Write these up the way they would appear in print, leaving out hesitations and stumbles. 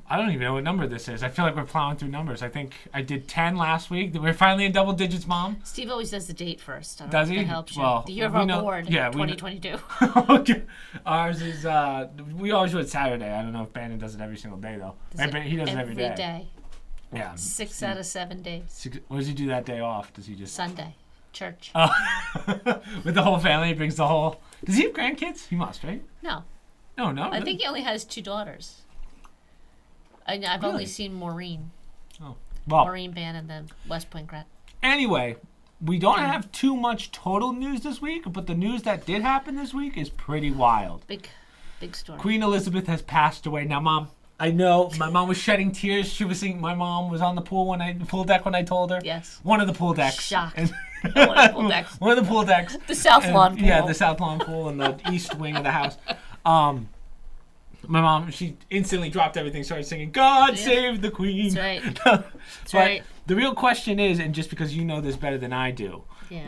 I don't even know what number this is. I feel like we're plowing through numbers. I think I did 10 last week. We're finally in double digits, Mom. Steve always does the date first. I don't Does know if he? that helps you. Well, the year of our Lord, 2022. Okay. Ours is, we always do it Saturday. I don't know if Bannon does it every single day, though. He does it every day. Every day. Yeah. 6 out of 7 days. What does he do that day off? Does he just... Sunday. Church. Oh. With the whole family, he brings the whole... Does he have grandkids? He must, right? No. No. I think he only has 2 daughters. I've only seen Maureen. Oh. Well, Maureen Bannon, the West Point grad. Anyway, we don't have too much total news this week, but the news that did happen this week is pretty wild. Big story. Queen Elizabeth has passed away. Now, Mom, I know my mom was shedding tears. She was saying my mom was on the pool deck when I told her. Yes. One of the pool decks. Shocked. One of the pool decks. One of the pool decks. The South Lawn pool. Yeah, the South Lawn pool in the east wing of the house. My mom, she instantly dropped everything, started singing, God save the Queen. That's right. That's right. The real question is, and just because you know this better than I do,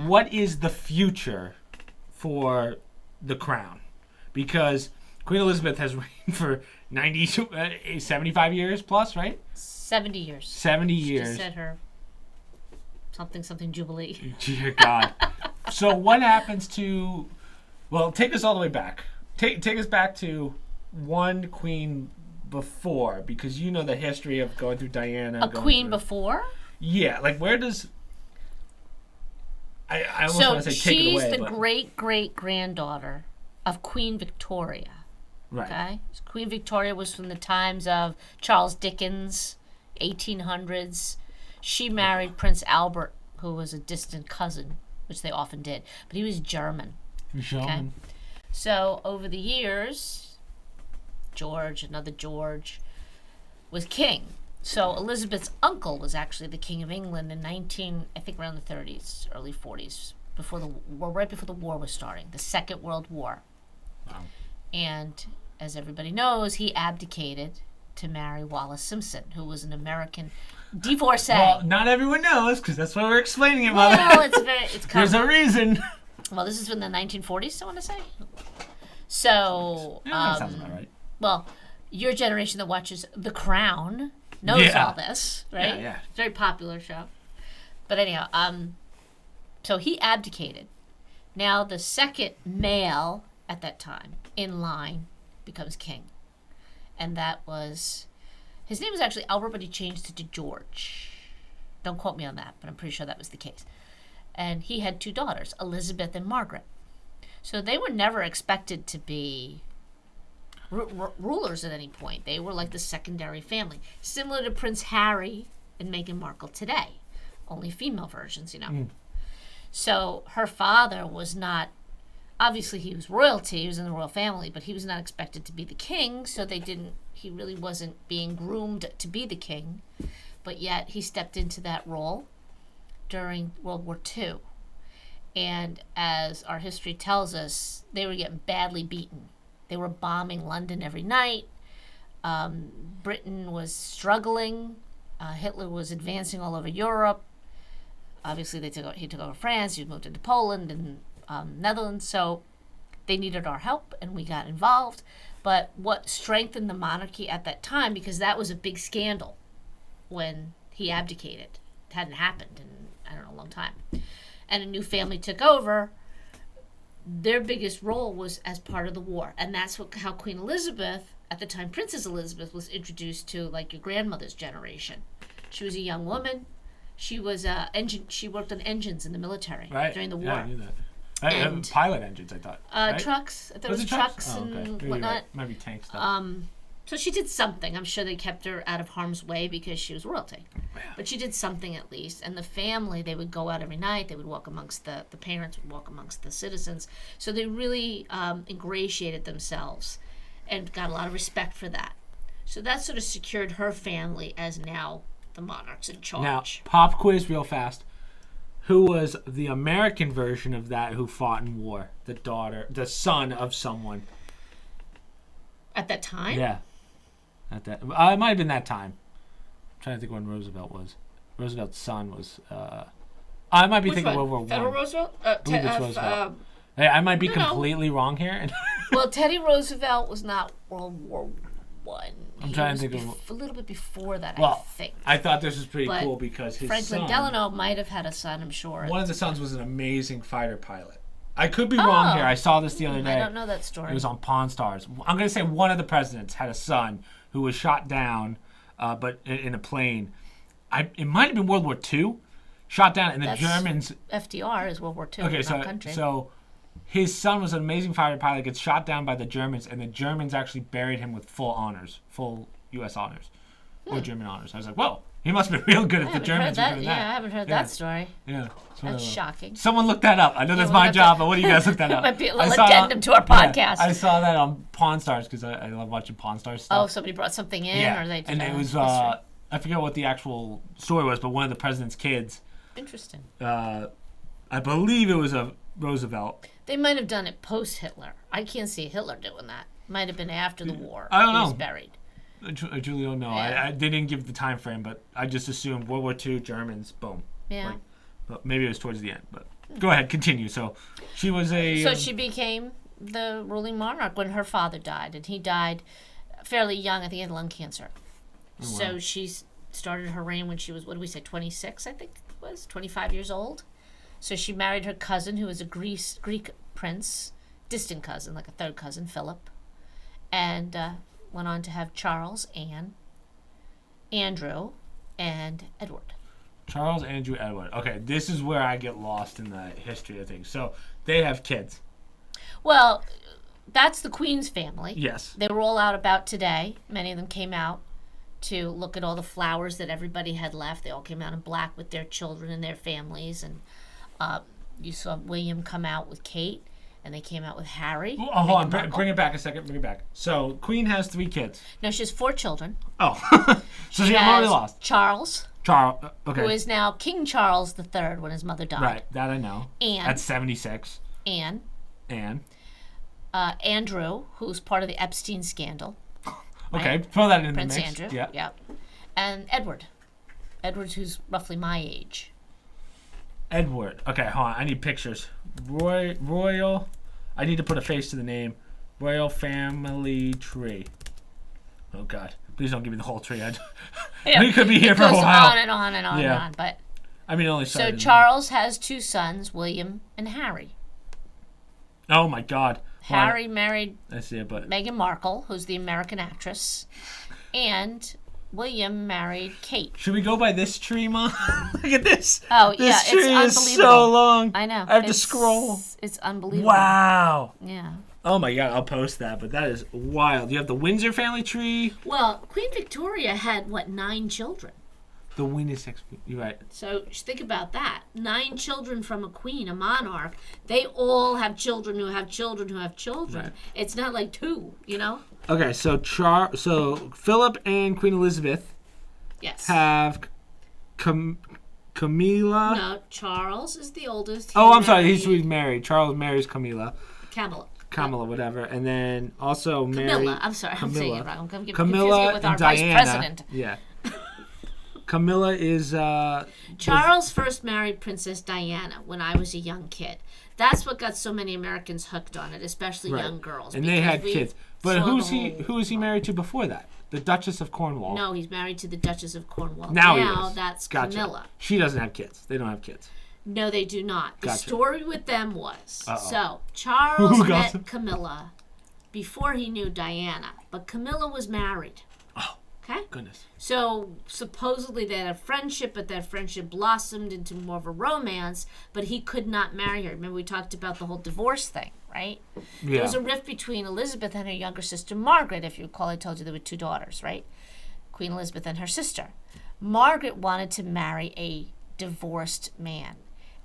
what is the future for the crown? Because Queen Elizabeth has reigned for 75 years plus, right? 70 years. 70 she years. She just said her something jubilee. Dear God. So what happens to... Well, take us all the way back. Take us back to one queen before, because you know the history of going through Diana. A queen before? Yeah, like where does... I almost want to say take it away. So she's the great-great-granddaughter of Queen Victoria. Right. Okay? So Queen Victoria was from the times of Charles Dickens, 1800s. She married Prince Albert, who was a distant cousin, which they often did. But he was German. Okay? So over the years, another George, was king. So Elizabeth's uncle was actually the King of England in around the 30s, early 40s, right before the war was starting, the Second World War. Wow. And as everybody knows, he abdicated to marry Wallis Simpson, who was an American divorcee. Well, not everyone knows, because that's why we're explaining it, Mother. Well, it's There's a reason. Well, this is from the 1940s, I want to say. So, that sounds about right. Well, your generation that watches The Crown knows all this, right? Yeah. Very popular show. But anyhow, so he abdicated. Now the second male at that time in line becomes king. And that was, his name was actually Albert, but he changed it to George. Don't quote me on that, but I'm pretty sure that was the case. And he had 2 daughters, Elizabeth and Margaret. So they were never expected to be rulers at any point. They were like the secondary family, similar to Prince Harry and Meghan Markle today, only female versions, So her father was not, obviously he was royalty, he was in the royal family, but he was not expected to be the king, so he really wasn't being groomed to be the king, but yet he stepped into that role during World War II. And as our history tells us, they were getting badly beaten. They were bombing London every night. Britain was struggling. Hitler was advancing all over Europe. Obviously, he took over France. He moved into Poland and Netherlands. So they needed our help, and we got involved. But what strengthened the monarchy at that time, because that was a big scandal when he abdicated. It hadn't happened in, a long time. And a new family took over. Their biggest role was as part of the war. And that's how Queen Elizabeth, at the time Princess Elizabeth, was introduced to, like, your grandmother's generation. She was a young woman. She was she worked on engines in the military during the war. Yeah, I knew that. Pilot engines, I thought. Right? Trucks. I thought it was trucks and whatnot. Right. Maybe tank stuff. So she did something. I'm sure they kept her out of harm's way because she was royalty. Yeah. But she did something at least. And the family, they would go out every night. They would walk amongst the parents, would walk amongst the citizens. So they really ingratiated themselves and got a lot of respect for that. So that sort of secured her family as now the monarchs in charge. Now, pop quiz real fast. Who was the American version of that who fought in war? The son of someone. At that time? Yeah. It might have been that time. I'm trying to think when Roosevelt was. Roosevelt's son was. I might be thinking World War I. Federal Roosevelt? I believe it's Roosevelt. Hey, I might be completely wrong here. Well, Teddy Roosevelt was not World War one. I'm trying to think of a little bit before that. Well, I think. I thought this was pretty cool because his Franklin son, Delano might have had a son. I'm sure. One of the sons was an amazing fighter pilot. I could be wrong here. I saw this the other day. I don't know that story. It was on Pawn Stars. I'm going to say one of the presidents had a son who was shot down, but in a plane. It might have been World War II. Shot down, and the Germans. FDR is World War II. Okay, so his son was an amazing fighter pilot. Gets shot down by the Germans, and the Germans actually buried him with full honors, full U.S. honors, or German honors. I was like, whoa, he must be real good if the Germans were doing that. Yeah, I haven't heard that story. Yeah, that's shocking. Someone look that up. I know that's my job, but what do you guys look that up? Might be a little addendum to our podcast. Yeah, I saw that on Pawn Stars because I love watching Pawn Stars stuff. Oh, somebody brought something in, or they did. And it was I forget what the actual story was, but one of the president's kids. Interesting. I believe it was a Roosevelt. They might have done it post-Hitler. I can't see Hitler doing that. Might have been after the war. I don't know. He was buried. I truly don't know. Yeah. They didn't give the time frame, but I just assumed World War II, Germans, boom. Yeah. But maybe it was towards the end. But go ahead, continue. So she was a... So she became the ruling monarch when her father died. And he died fairly young. I think he had lung cancer. Oh, wow. So she started her reign when she was, 26, I think it was? 25 years old. So she married her cousin, who was a Greek prince, distant cousin, like a third cousin, Philip, and went on to have Charles, Anne, Andrew, and Edward. Charles, Andrew, Edward. Okay, this is where I get lost in the history of things. So they have kids. Well, that's the Queen's family. Yes. They were all out about today. Many of them came out to look at all the flowers that everybody had left. They all came out in black with their children and their families, and you saw William come out with Kate, and they came out with Harry. Oh, hold on. Bring it back a second. Bring it back. So, Queen has 3 kids. No, she has 4 children. Oh. So she already lost. Charles. Okay. Who is now King Charles III when his mother died. Right. That I know. Anne. At 76. Anne. Anne. Andrew, who's part of the Epstein scandal. Okay. Right? Throw that in Prince the mix. Andrew. Yeah. Yep. And Edward. Edward, who's roughly my age. Edward. Okay, hold on. I need pictures. Royal. I need to put a face to the name. Royal family tree. Oh God! Please don't give me the whole tree. We could be here for a while. On and on and on and on. But I mean, only so Charles has 2 sons, William and Harry. Oh my God! Harry married Meghan Markle, who's the American actress, and William married Kate. Should we go by this tree, Mom? Look at this. Oh, this yeah, tree it's unbelievable. is so long. I know. I have to scroll. It's unbelievable. Wow. Yeah. Oh my God, I'll post that, but that is wild. You have the Windsor family tree. Well, Queen Victoria had, 9 children? The Windsor 6. You're right. So think about that. 9 children from a queen, a monarch. They all have children who have children who have children. Right. It's not like 2, Okay, so Philip and Queen Elizabeth have Camilla. No, Charles is the oldest. I'm sorry. He's married. Charles marries Camilla. Camilla, whatever. And then also Camilla. I'm sorry. I'm saying it wrong. I'm getting Camilla with our Diana. vice president. Yeah. Camilla is... Charles first married Princess Diana when I was a young kid. That's what got so many Americans hooked on it, especially young girls. And they had kids. But who is he married to before that? The Duchess of Cornwall. No, he's married to the Duchess of Cornwall. Now that's gotcha. Camilla. She doesn't have kids. They don't have kids. No, they do not. The story with them was, so Charles met Camilla before he knew Diana, but Camilla was married. Oh, okay. Goodness. So supposedly they had a friendship, but that friendship blossomed into more of a romance, but he could not marry her. Remember we talked about the whole divorce thing, right? Yeah. There was a rift between Elizabeth and her younger sister Margaret. If you recall, I told you there were 2 daughters, right? Queen Elizabeth and her sister. Margaret wanted to marry a divorced man,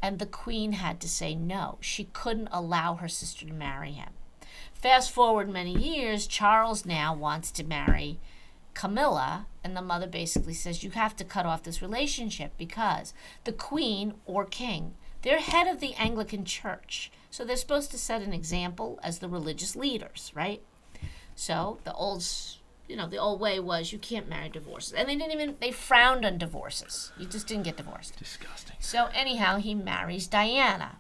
and the Queen had to say no. She couldn't allow her sister to marry him. Fast forward many years, Charles now wants to marry Camilla, and the mother basically says, you have to cut off this relationship because the Queen or King, they're head of the Anglican Church. So they're supposed to set an example as the religious leaders, right? So the old way was you can't marry divorces. And they frowned on divorces. You just didn't get divorced. Disgusting. So anyhow, he marries Diana,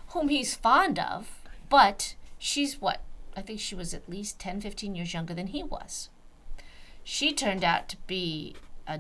whom he's fond of, but she's I think she was at least 10, 15 years younger than he was. she turned out to be a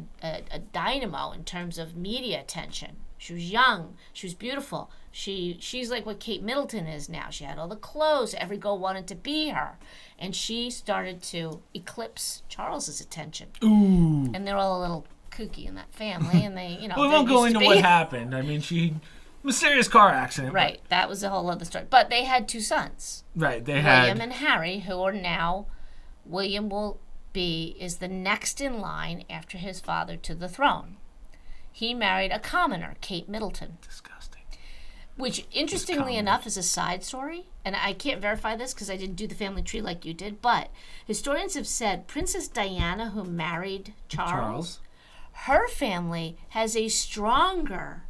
dynamo in terms of media attention. She was young. She was beautiful. She's like what Kate Middleton is now. She had all the clothes. Every girl wanted to be her. And she started to eclipse Charles's attention. Ooh. And they're all a little kooky in that family. And they, you know. Well, we won't go into what happened. I mean, mysterious car accident. Right. That was a whole other story. But they had 2 sons. Right. William and Harry, who are now, William is the next in line after his father to the throne. He married a commoner, Kate Middleton. Disgusting. Which, interestingly enough, is a side story. And I can't verify this because I didn't do the family tree like you did. But historians have said Princess Diana, who married Charles, her family has a stronger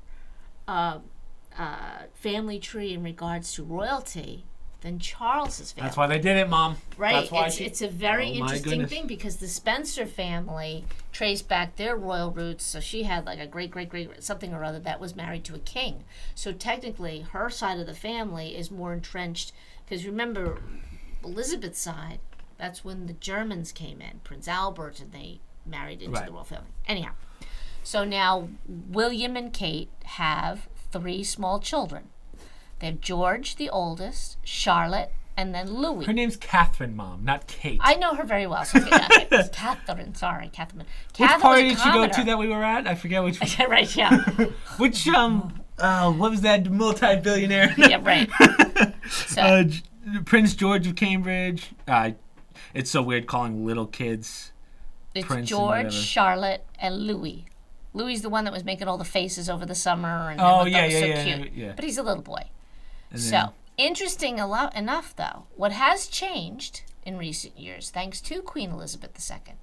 family tree in regards to royalty than Charles's family. That's why they did it, Mom. Right. That's why it's a very interesting thing because the Spencer family traced back their royal roots. So she had like a great something or other that was married to a king. So technically, her side of the family is more entrenched because remember, Elizabeth's side. That's when the Germans came in, Prince Albert, and they married into the royal family. Anyhow, so now William and Kate have 3 small children. They have George, the oldest, Charlotte, and then Louis. Her name's Catherine, Mom, not Kate. I know her very well. So it's Catherine. Sorry, Catherine. Which party did she go to that we were at? I forget which one. Right, yeah. Which, what was that multi-billionaire? Yeah, right. So, Prince George of Cambridge. It's so weird calling little kids it's Prince George, Charlotte, and Louis. Louis the one that was making all the faces over the summer and so cute. Yeah. But he's a little boy. So, interesting enough, though, what has changed in recent years, thanks to Queen Elizabeth II,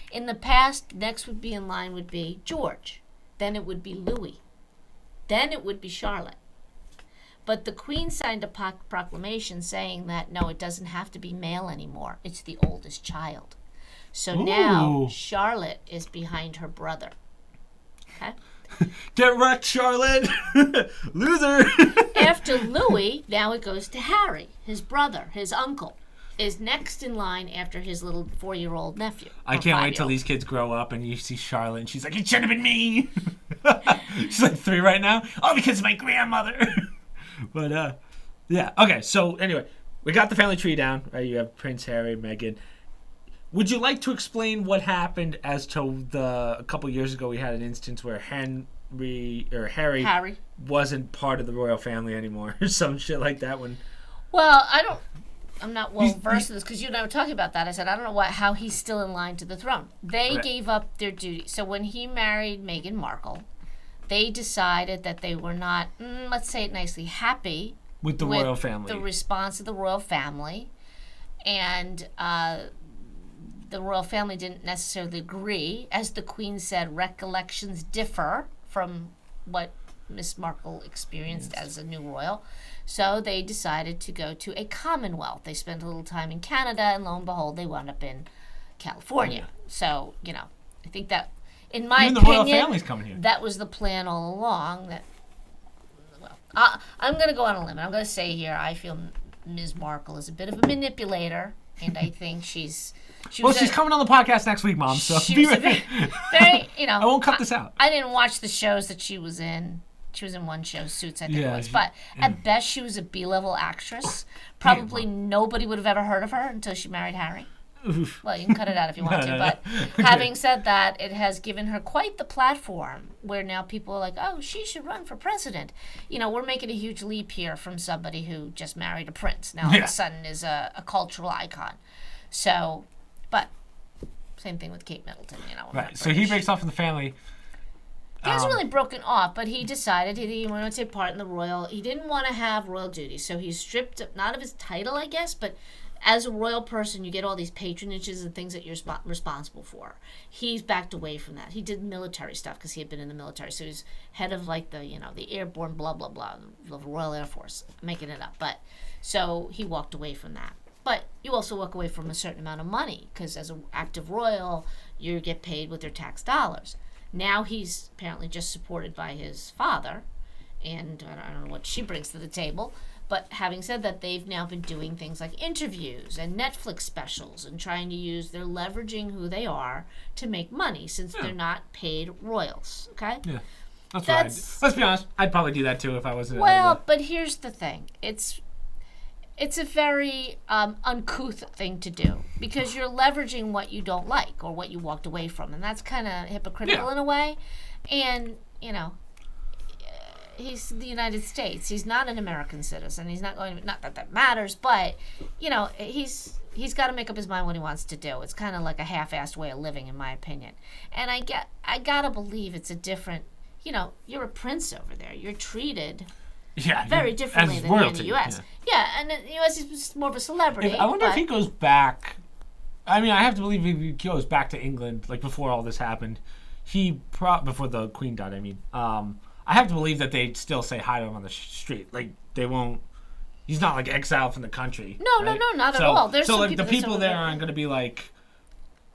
in the past, next would be in line would be George. Then it would be Louis. Then it would be Charlotte. But the Queen signed a proclamation saying that, no, it doesn't have to be male anymore. It's the oldest child. So now Charlotte is behind her brother. Okay? Get wrecked, Charlotte! Loser! After Louis, now it goes to Harry, his brother, his uncle, is next in line after his little 4-year-old nephew. I can't wait till these kids grow up and you see Charlotte and she's like, it should have been me! She's like 3 right now. Oh, because of my grandmother! But, yeah. Okay, so anyway, we got the family tree down. Right? You have Prince Harry, Meghan. Would you like to explain what happened as to a couple years ago we had an instance where Harry wasn't part of the royal family anymore or some shit like that when... Well, I'm not well versed in this because you and I were talking about that. I said, I don't know how he's still in line to the throne. They gave up their duty. So when he married Meghan Markle, they decided that they were not, let's say it nicely, happy with the royal family. The response of the royal family. And the royal family didn't necessarily agree. As the Queen said, recollections differ from what Miss Markle experienced as a new royal. So they decided to go to a Commonwealth. They spent a little time in Canada, and lo and behold, they wound up in California. So, I think that, in my opinion, the royal family's coming here. That was the plan all along. I'm going to go on a limb. I'm going to say here, I feel Ms. Markle is a bit of a manipulator, and I think she's coming on the podcast next week, Mom. So be ready. Very, I won't cut this out. I didn't watch the shows that she was in. She was in one show, Suits, I think it was. But at best, she was a B-level actress. Probably nobody would have ever heard of her until she married Harry. Oof. Well, you can cut it out if you want to. But having said that, it has given her quite the platform where now people are like, oh, she should run for president. We're making a huge leap here from somebody who just married a prince. Now all of a sudden is a cultural icon. So, but same thing with Kate Middleton. Right. So he breaks off from the family. He hasn't really broken off, but he decided he wanted to take part in the royal. He didn't want to have royal duties, so he's stripped, not of his title, I guess, but as a royal person, you get all these patronages and things that you're responsible for. He's backed away from that. He did military stuff because he had been in the military, so he's head of the airborne blah blah blah, the Royal Air Force. I'm making it up, but so he walked away from that. But you also walk away from a certain amount of money because as an active royal, you get paid with their tax dollars. Now he's apparently just supported by his father, and I don't know what she brings to the table, But having said that, they've now been doing things like interviews and Netflix specials and trying to they're leveraging who they are to make money since they're not paid royals, okay? Yeah. Let's be honest, I'd probably do that too if I was... But here's the thing. It's a very uncouth thing to do because you're leveraging what you don't like or what you walked away from, and that's kind of hypocritical in a way. And, he's the United States. He's not an American citizen. He's not going to... Not that matters, but, he's got to make up his mind what he wants to do. It's kind of like a half-assed way of living, in my opinion. And I got to believe it's a different... you're a prince over there. You're treated... very differently than royalty, in the U.S. Yeah, and in the U.S. he's more of a celebrity. I wonder if he goes back... I mean, I have to believe if he goes back to England, like before all this happened, before the Queen died, I mean, I have to believe that they'd still say hi to him on the street. Like, they won't... He's not, like, exiled from the country. No, right? Not at all. There's so some like, people the people there aren't going to be like...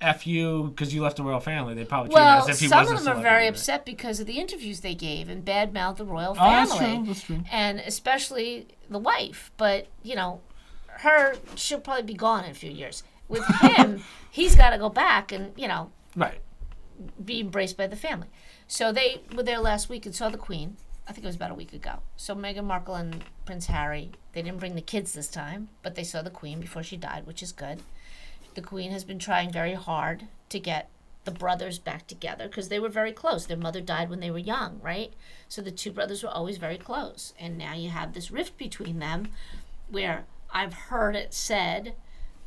F you because you left the royal family. They probably treat him as if he some wasn't of them are very upset because of the interviews they gave and badmouthed the royal family. That's true. And especially the wife. But, she'll probably be gone in a few years. With him, he's got to go back and, right, be embraced by the family. So they were there last week and saw the Queen. I think it was about a week ago. So Meghan Markle and Prince Harry, they didn't bring the kids this time, but they saw the Queen before she died, which is good. The Queen has been trying very hard to get the brothers back together because they were very close. Their mother died when they were young, right? So the two brothers were always very close. And now you have this rift between them where I've heard it said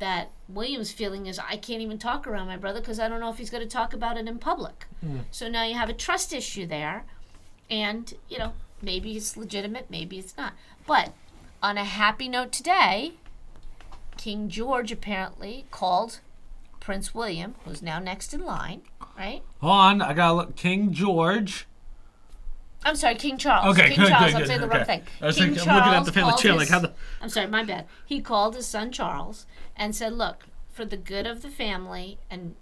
that William's feeling is, I can't even talk around my brother because I don't know if he's going to talk about it in public. So now you have a trust issue there. And, maybe it's legitimate, maybe it's not. But on a happy note today... King George apparently called Prince William, who's now next in line, right? Hold on, I gotta look. King George. I'm sorry, King Charles. Okay, King Charles, good, I'm saying the wrong thing. I'm looking at the family chair, like how the... I'm sorry, my bad. He called his son Charles and said, look, for the good of the family and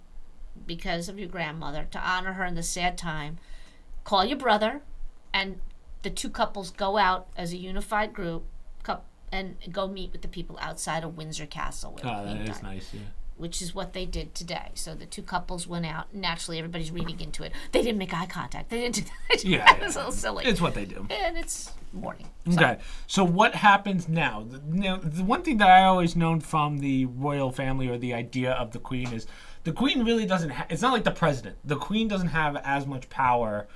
because of your grandmother, to honor her in this sad time, call your brother and the two couples go out as a unified group and go meet with the people outside of Windsor Castle. That is nice, yeah. Which is what they did today. So the two couples went out. Naturally, everybody's reading into it. They didn't make eye contact. They didn't do that. Yeah, It was a little silly. It's what they do. And it's morning. Okay, so what happens now? Now, the one thing that I always known from the royal family or the idea of the Queen is the Queen really doesn't it's not like the president. The Queen doesn't have as much power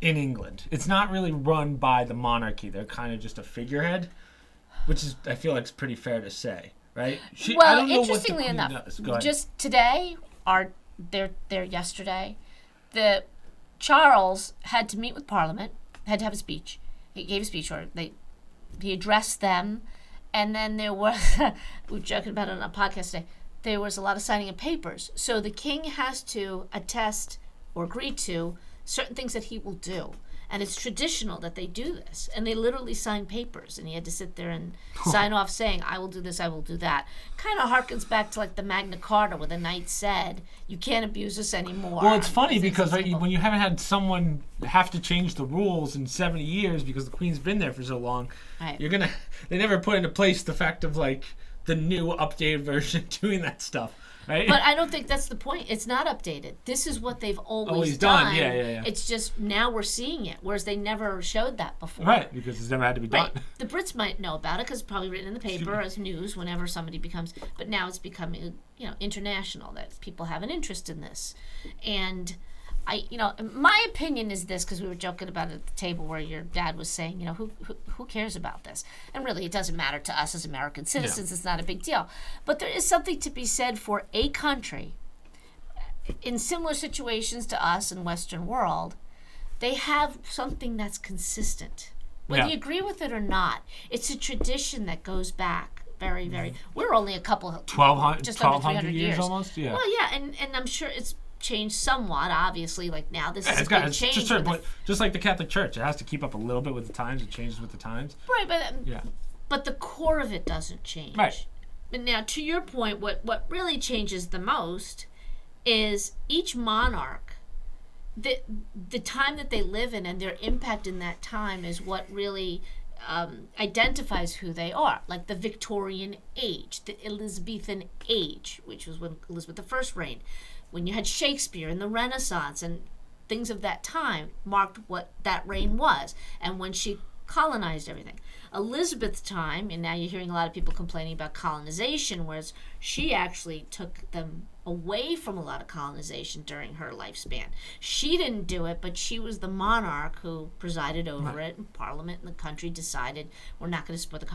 in England. It's not really run by the monarchy. They're kind of just a figurehead. Which is, I feel like, it's pretty fair to say, right? Well, I don't know interestingly what the enough, does. Go ahead. just today, there yesterday, Charles had to meet with Parliament, had to have a speech. He gave a speech, he addressed them, and then there was, we were joking about it on a podcast today, there was a lot of signing of papers. So the king has to attest or agree to certain things that he will do. And it's traditional that they do this. And they literally sign papers. And he had to sit there and sign off saying, I will do this, I will do that. Kind of harkens back to like the Magna Carta where the knight said, you can't abuse us anymore. Well, it's funny because when you haven't had someone have to change the rules in 70 years because the Queen's been there for so long, right. They never put into place the fact of like the new updated version doing that stuff. Right? But I don't think that's the point. It's not updated. This is what they've always done. Yeah. It's just now we're seeing it, whereas they never showed that before. Right, because it's never had to be done. Right. The Brits might know about it because it's probably written in the paper as news whenever somebody becomes. But now it's becoming, international that people have an interest in this, and my opinion is this, because we were joking about it at the table where your dad was saying, who cares about this? And really, it doesn't matter to us as American citizens. Yeah. It's not a big deal. But there is something to be said for a country in similar situations to us in Western world. They have something that's consistent. Whether you agree with it or not, it's a tradition that goes back very, very... We're only a couple... 1,200 years almost? Yeah. Well, yeah, and I'm sure it's changed somewhat, obviously. Like now this is a big change. Just like the Catholic Church. It has to keep up a little bit with the times. It changes with the times. Right, but the core of it doesn't change. Right. But now, to your point, what really changes the most is each monarch, the time that they live in and their impact in that time is what really identifies who they are, like the Victorian age, the Elizabethan age, which was when Elizabeth I reigned, when you had Shakespeare and the Renaissance and things of that time marked what that reign was, and when she colonized everything. Elizabeth's time, and now you're hearing a lot of people complaining about colonization, whereas she actually took them away from a lot of colonization during her lifespan. She didn't do it, but she was the monarch who presided over it, and Parliament and the country decided we're not going to support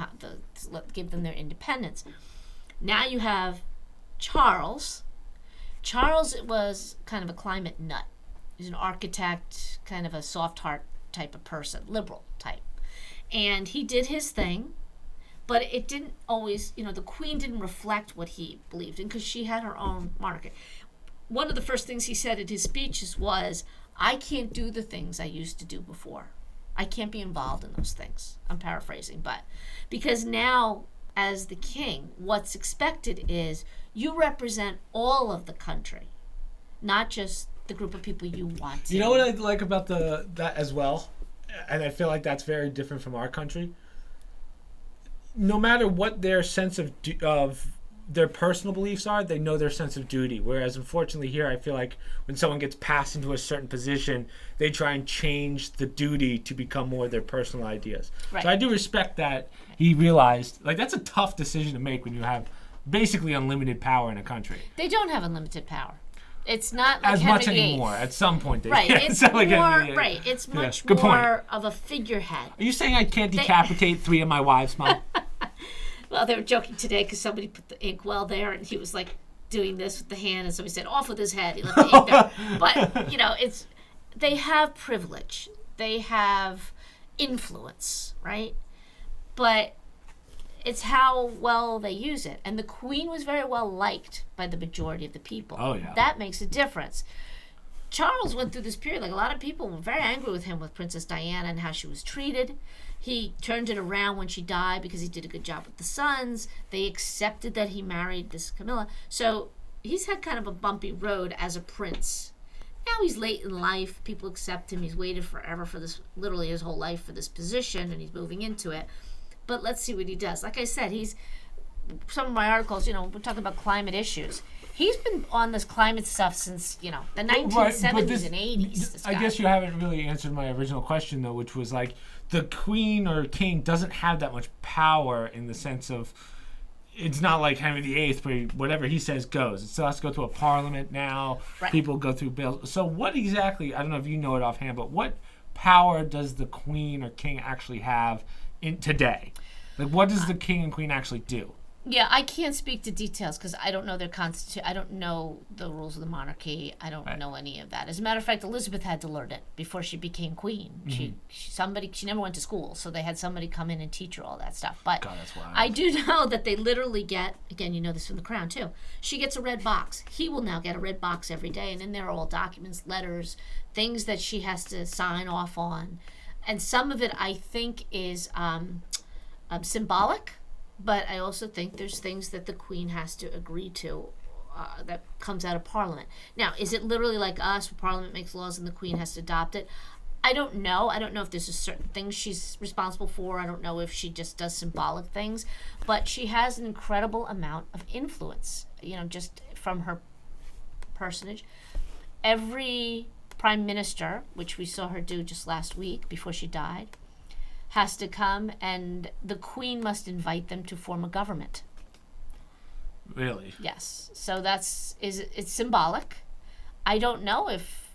give them their independence. Now you have Charles. Charles was kind of a climate nut. He's an architect, kind of a soft heart type of person, liberal type. And he did his thing, but it didn't always, the Queen didn't reflect what he believed in because she had her own monarchy. One of the first things he said in his speeches was, I can't do the things I used to do before. I can't be involved in those things. I'm paraphrasing, but because now, as the king, what's expected is you represent all of the country, not just the group of people you want to. You know what I like about that as well? And I feel like that's very different from our country. No matter what their sense of their personal beliefs are, they know their sense of duty. Whereas, unfortunately, here I feel like when someone gets passed into a certain position, they try and change the duty to become more their personal ideas. Right. So I do respect that he realized, that's a tough decision to make when you have basically unlimited power in a country. They don't have unlimited power. It's not like as Henry much anymore. At some point, they right. It's more right. It's much more of a figurehead. Are you saying I can't decapitate 3 of my wives, Mom? Well, they were joking today because somebody put the inkwell there, and he was doing this with the hand, and somebody said, "Off with his head." He left the ink there. But they have privilege, they have influence, right? But it's how well they use it. And the Queen was very well liked by the majority of the people. Oh, yeah. That makes a difference. Charles went through this period. A lot of people were very angry with him with Princess Diana and how she was treated. He turned it around when she died because he did a good job with the sons. They accepted that he married this Camilla. So he's had kind of a bumpy road as a prince. Now he's late in life. People accept him. He's waited forever for this, literally his whole life for this position, and he's moving into it. But let's see what he does. Like I said, some of my articles, we're talking about climate issues. He's been on this climate stuff since, the 1970s and 80s. I guess you haven't really answered my original question, though, which was the Queen or King doesn't have that much power in the sense of, it's not like Henry VIII where whatever he says goes. It still has to go to a parliament now. Right. People go through bills. So what exactly, I don't know if you know it offhand, but what power does the Queen or King actually have in today? What does the King and Queen actually do? Yeah, I can't speak to details because I don't know their constitution. I don't know the rules of the monarchy. I don't know any of that. As a matter of fact, Elizabeth had to learn it before she became queen. Mm-hmm. She never went to school, so they had somebody come in and teach her all that stuff. But God, that's wild. I do know that they literally get, again, you know this from the Crown too, she gets a red box. He will now get a red box every day, and in there are all documents, letters, things that she has to sign off on. And some of it, I think, is symbolic. But I also think there's things that the Queen has to agree to that comes out of Parliament. Now, is it literally like us, where Parliament makes laws and the Queen has to adopt it? I don't know. I don't know if there's a certain thing she's responsible for. I don't know if she just does symbolic things. But she has an incredible amount of influence, just from her personage. Every prime minister, which we saw her do just last week before she died, has to come, and the Queen must invite them to form a government. Really? Yes. So it's symbolic. I don't know if,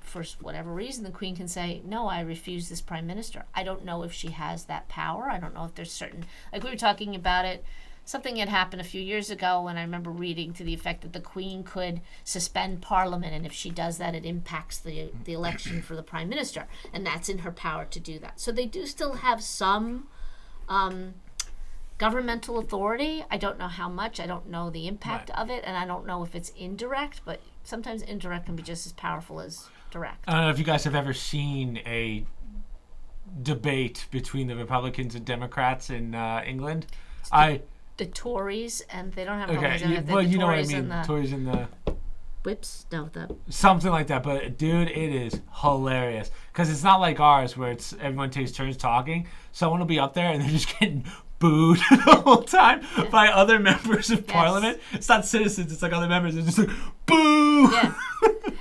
for whatever reason, the Queen can say, no, I refuse this prime minister. I don't know if she has that power. I don't know if there's certain, we were talking about it, something had happened a few years ago, and I remember reading to the effect that the Queen could suspend Parliament, and if she does that, it impacts the election for the Prime Minister, and that's in her power to do that. So they do still have some governmental authority. I don't know how much. I don't know the impact of it, and I don't know if it's indirect, but sometimes indirect can be just as powerful as direct. I don't know if you guys have ever seen a debate between the Republicans and Democrats in England. The Tories, and they don't have okay. Tories in it. Well, the you know what I Tories mean. Tories in the whips? No, something like that. But dude, it is hilarious because it's not like ours where it's everyone takes turns talking. Someone will be up there and they're just getting booed the whole time by other members of Parliament. It's not citizens; it's like other members. It's just like boo. Yeah.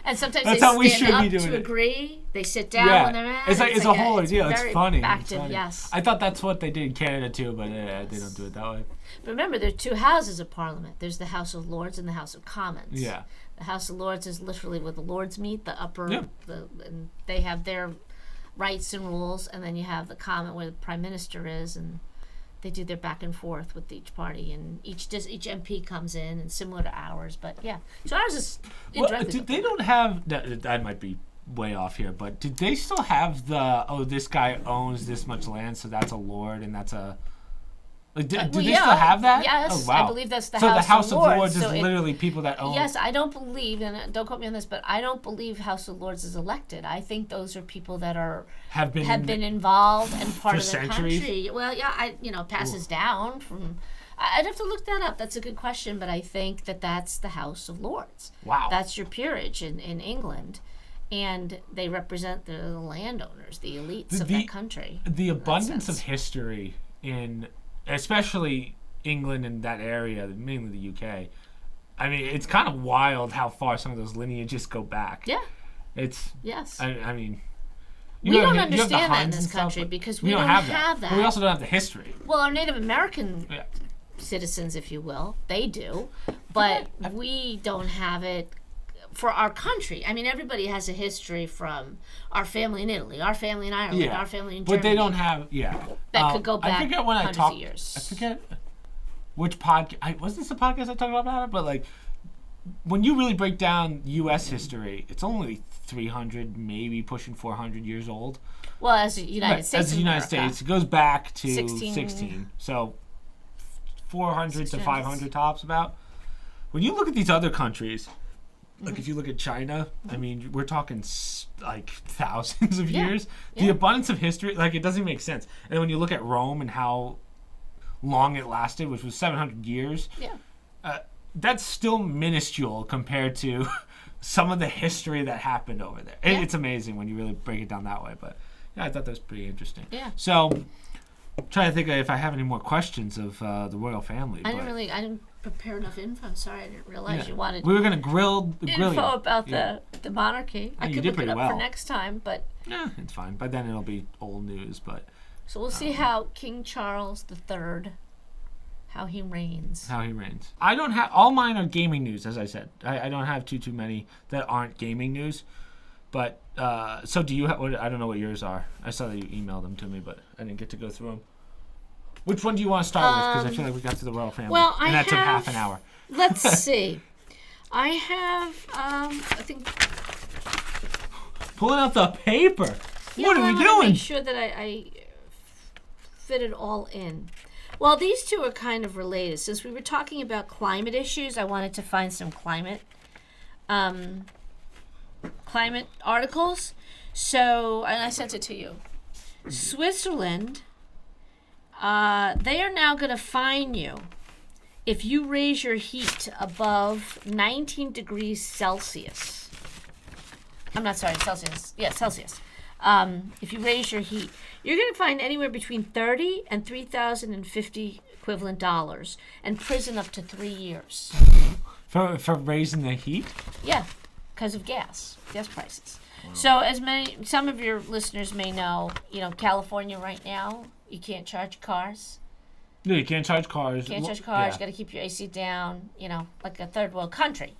And sometimes That's they how we stand should up be doing to it. agree. They sit down when they're mad. It's a whole ordeal. It's funny. Active, it's funny. yes. I thought that's what they did in Canada too, but they don't do it that way. But remember, there are two houses of Parliament. There's the House of Lords and the House of Commons. Yeah. The House of Lords is literally where the Lords meet, the upper, and they have their rights and rules, and then you have the Common where the Prime Minister is, and they do their back and forth with each party, and each MP comes in, and similar to ours. But yeah, so ours is indirectly. They don't have that might be way off here, but did they still have this guy owns this much land, so that's a lord and that's a do they still have that? Yes, oh, wow. I believe that's the so House the House of Lords. Lords is literally people that own. Yes, I don't believe, and don't quote me on this, but I don't believe House of Lords is elected. I think those are people that have been involved and part of the country. Well, yeah, passes down from. I'd have to look that up. That's a good question, but I think that's the House of Lords. Wow, that's your peerage in England. And they represent the landowners, the elites of that country. The abundance of history in, especially England and that area, mainly the UK. I mean, it's kind of wild how far some of those lineages go back. Yeah. It's. Yes. I mean. We don't understand that in this country because we don't have that. But we also don't have the history. Well, our Native American citizens, if you will, they do. But we don't have it. For our country, I mean, everybody has a history from our family in Italy, our family in Ireland, our family in Germany. But they don't have, that could go back. I forget when hundreds of years. I forget which podcast. Wasn't this a podcast I talked about it? But like, when you really break down U.S. history, it's only 300, maybe pushing 400 years old. Well, as the United States, as the United States, it goes back to 16. So 400 to 500 tops about. When you look at these other countries. Like if you look at China, I mean, we're talking like thousands of years. The abundance of history, like it doesn't make sense. And when you look at Rome and how long it lasted, which was 700 years, that's still minuscule compared to some of the history that happened over there. And it's amazing when you really break it down that way. But yeah, I thought that was pretty interesting. Yeah. So I'm trying to think if I have any more questions of the royal family. I didn't prepare enough info. Sorry, I didn't realize you wanted. We were going to grill info about the monarchy. I could look it up for next time, but it's fine. By then it'll be old news, but so we'll see how King Charles III, how he reigns. I don't have all mine are gaming news, as I said. I don't have too many that aren't gaming news. But so do you have? I don't know what yours are. I saw that you emailed them to me, but I didn't get to go through them. Which one do you want to start with? Because I feel like we got to the royal family. Well, and that took half an hour. Let's see. I have, I think... Pulling out the paper. What are we doing? I want to make sure that I fit it all in. Well, these two are kind of related. Since we were talking about climate issues, I wanted to find some climate articles. So, and I sent it to you. Switzerland... they are now going to fine you if you raise your heat above 19 degrees Celsius. I'm not sorry, Celsius. Yeah, Celsius. If you raise your heat, you're going to find anywhere between $30 and $3,050 equivalent dollars and prison up to 3 years. For raising the heat? Yeah, because of gas prices. Wow. So some of your listeners may know, California right now, you can't charge cars. No, you can't charge cars. You got to keep your AC down, like a third world country.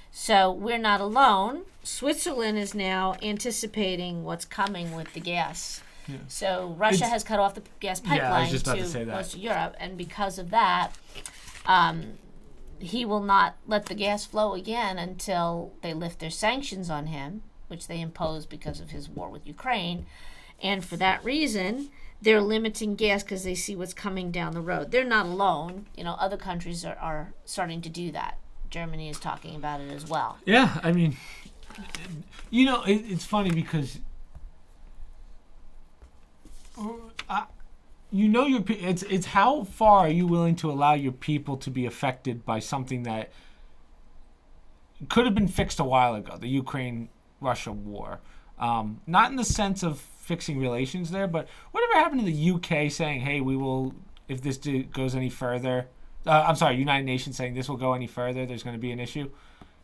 So we're not alone. Switzerland is now anticipating what's coming with the gas. Yeah. So Russia has cut off the gas pipeline to most of Europe, and because of that, he will not let the gas flow again until they lift their sanctions on him, which they imposed because of his war with Ukraine. And for that reason, they're limiting gas because they see what's coming down the road. They're not alone. Other countries are starting to do that. Germany is talking about it as well. Yeah, I mean, it's funny because, it's how far are you willing to allow your people to be affected by something that could have been fixed a while ago. The Ukraine-Russia war, not in the sense of fixing relations there, but whatever happened to the UK saying, "Hey, we will if this goes any further." I'm sorry, United Nations saying this will go any further. There's going to be an issue,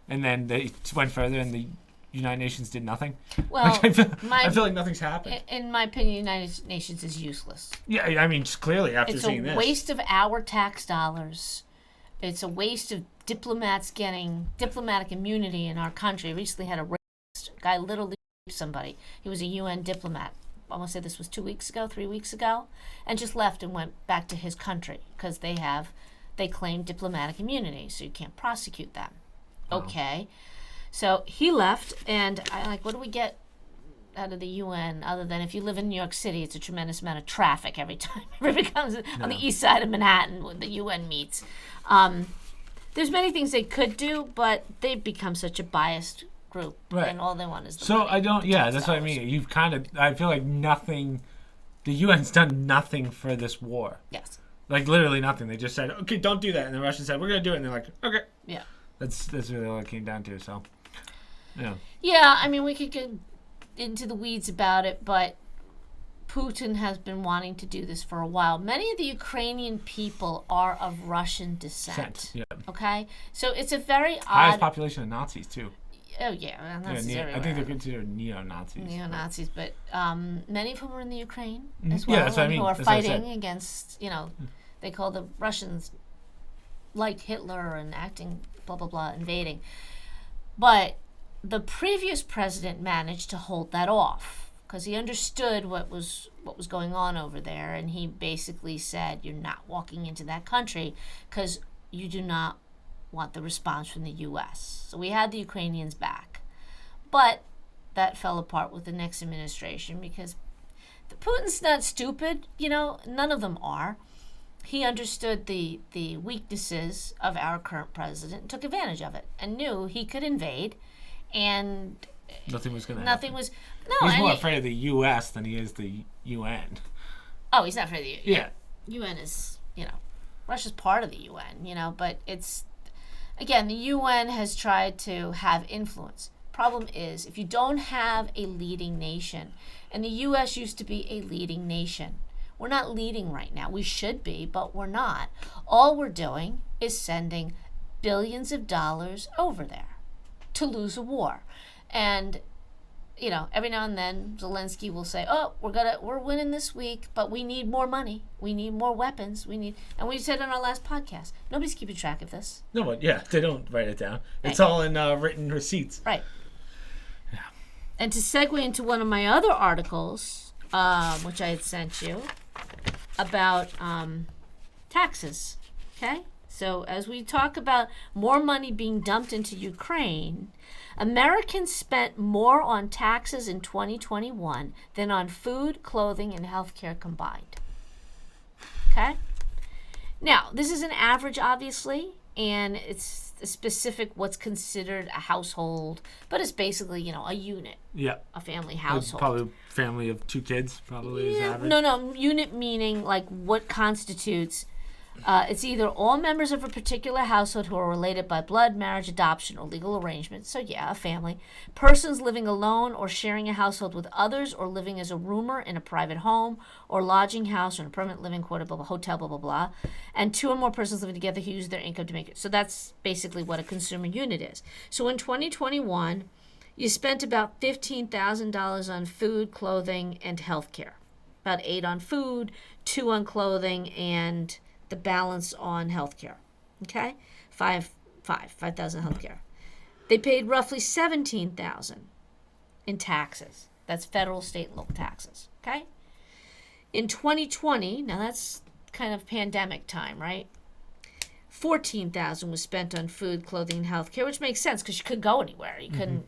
and then they went further, and the United Nations did nothing. Well, I feel like nothing's happened. In my opinion, the United Nations is useless. Yeah, I mean, just clearly after seeing this. It's a waste of our tax dollars. It's a waste of diplomats getting diplomatic immunity in our country. Recently had a rapist. A guy literally raped somebody. He was a UN diplomat. I want to say this was 3 weeks ago, and just left and went back to his country because they claim diplomatic immunity, so you can't prosecute them. Oh. Okay. So he left, and what do we get out of the UN other than if you live in New York City, it's a tremendous amount of traffic every time it comes on the east side of Manhattan when the UN meets. There's many things they could do, but they've become such a biased group, right? And all they want is the money. I don't. Yeah, that's what I mean. You've I feel like nothing. The UN's done nothing for this war. Yes. Like literally nothing. They just said, "Okay, don't do that," and the Russians said, "We're gonna do it," and they're like, "Okay." Yeah. That's really all it came down to. So. Yeah. Yeah, I mean, we could get into the weeds about it, but Putin has been wanting to do this for a while. Many of the Ukrainian people are of Russian descent. Yeah. Okay? So it's a very odd... Highest population of Nazis, too. Oh, yeah. Nazis I think they're considered neo-Nazis. Neo-Nazis, but many of whom are in the Ukraine as well. Yeah, that's what I mean. Who are fighting against, they call the Russians like Hitler and acting blah, blah, blah, invading. But the previous president managed to hold that off because he understood what was going on over there, and he basically said, "You're not walking into that country because you do not want the response from the U.S." So we had the Ukrainians back, but that fell apart with the next administration because Putin's not stupid, none of them are. He understood the weaknesses of our current president and took advantage of it and knew he could invade. And nothing was going to happen. He's more afraid of the U.S. than he is the UN. Oh, he's not afraid of the UN. Yeah. UN is, Russia's part of the UN, but it's, again, the UN has tried to have influence. Problem is, if you don't have a leading nation, and the U.S. used to be a leading nation, we're not leading right now. We should be, but we're not. All we're doing is sending billions of dollars over there to lose a war. And every now and then Zelensky will say, "Oh, we're winning this week, but we need more money. We need more weapons. And we said on our last podcast, nobody's keeping track of this. No one, they don't write it down. It's all in written receipts. Right. Yeah. And to segue into one of my other articles, which I had sent you about taxes. Okay. So as we talk about more money being dumped into Ukraine, Americans spent more on taxes in 2021 than on food, clothing, and healthcare combined. Okay? Now, this is an average, obviously, and it's specific what's considered a household, but it's basically, a unit. Yeah. A family household. It's probably a family of 2 kids, probably is average. No, unit meaning like what constitutes... it's either all members of a particular household who are related by blood, marriage, adoption, or legal arrangement. So, a family. Persons living alone or sharing a household with others or living as a roomer in a private home or lodging house or in a permanent living quarter, blah, blah, hotel, blah, blah, blah. And 2 or more persons living together who use their income to make it. So that's basically what a consumer unit is. So in 2021, you spent about $15,000 on food, clothing, and health care. About 8 on food, 2 on clothing, and... the balance on healthcare. Okay? 5,000 healthcare. They paid roughly $17,000 in taxes. That's federal, state, and local taxes. Okay? In 2020, now that's kind of pandemic time, right? $14,000 was spent on food, clothing, and healthcare, which makes sense because you couldn't go anywhere. You couldn't.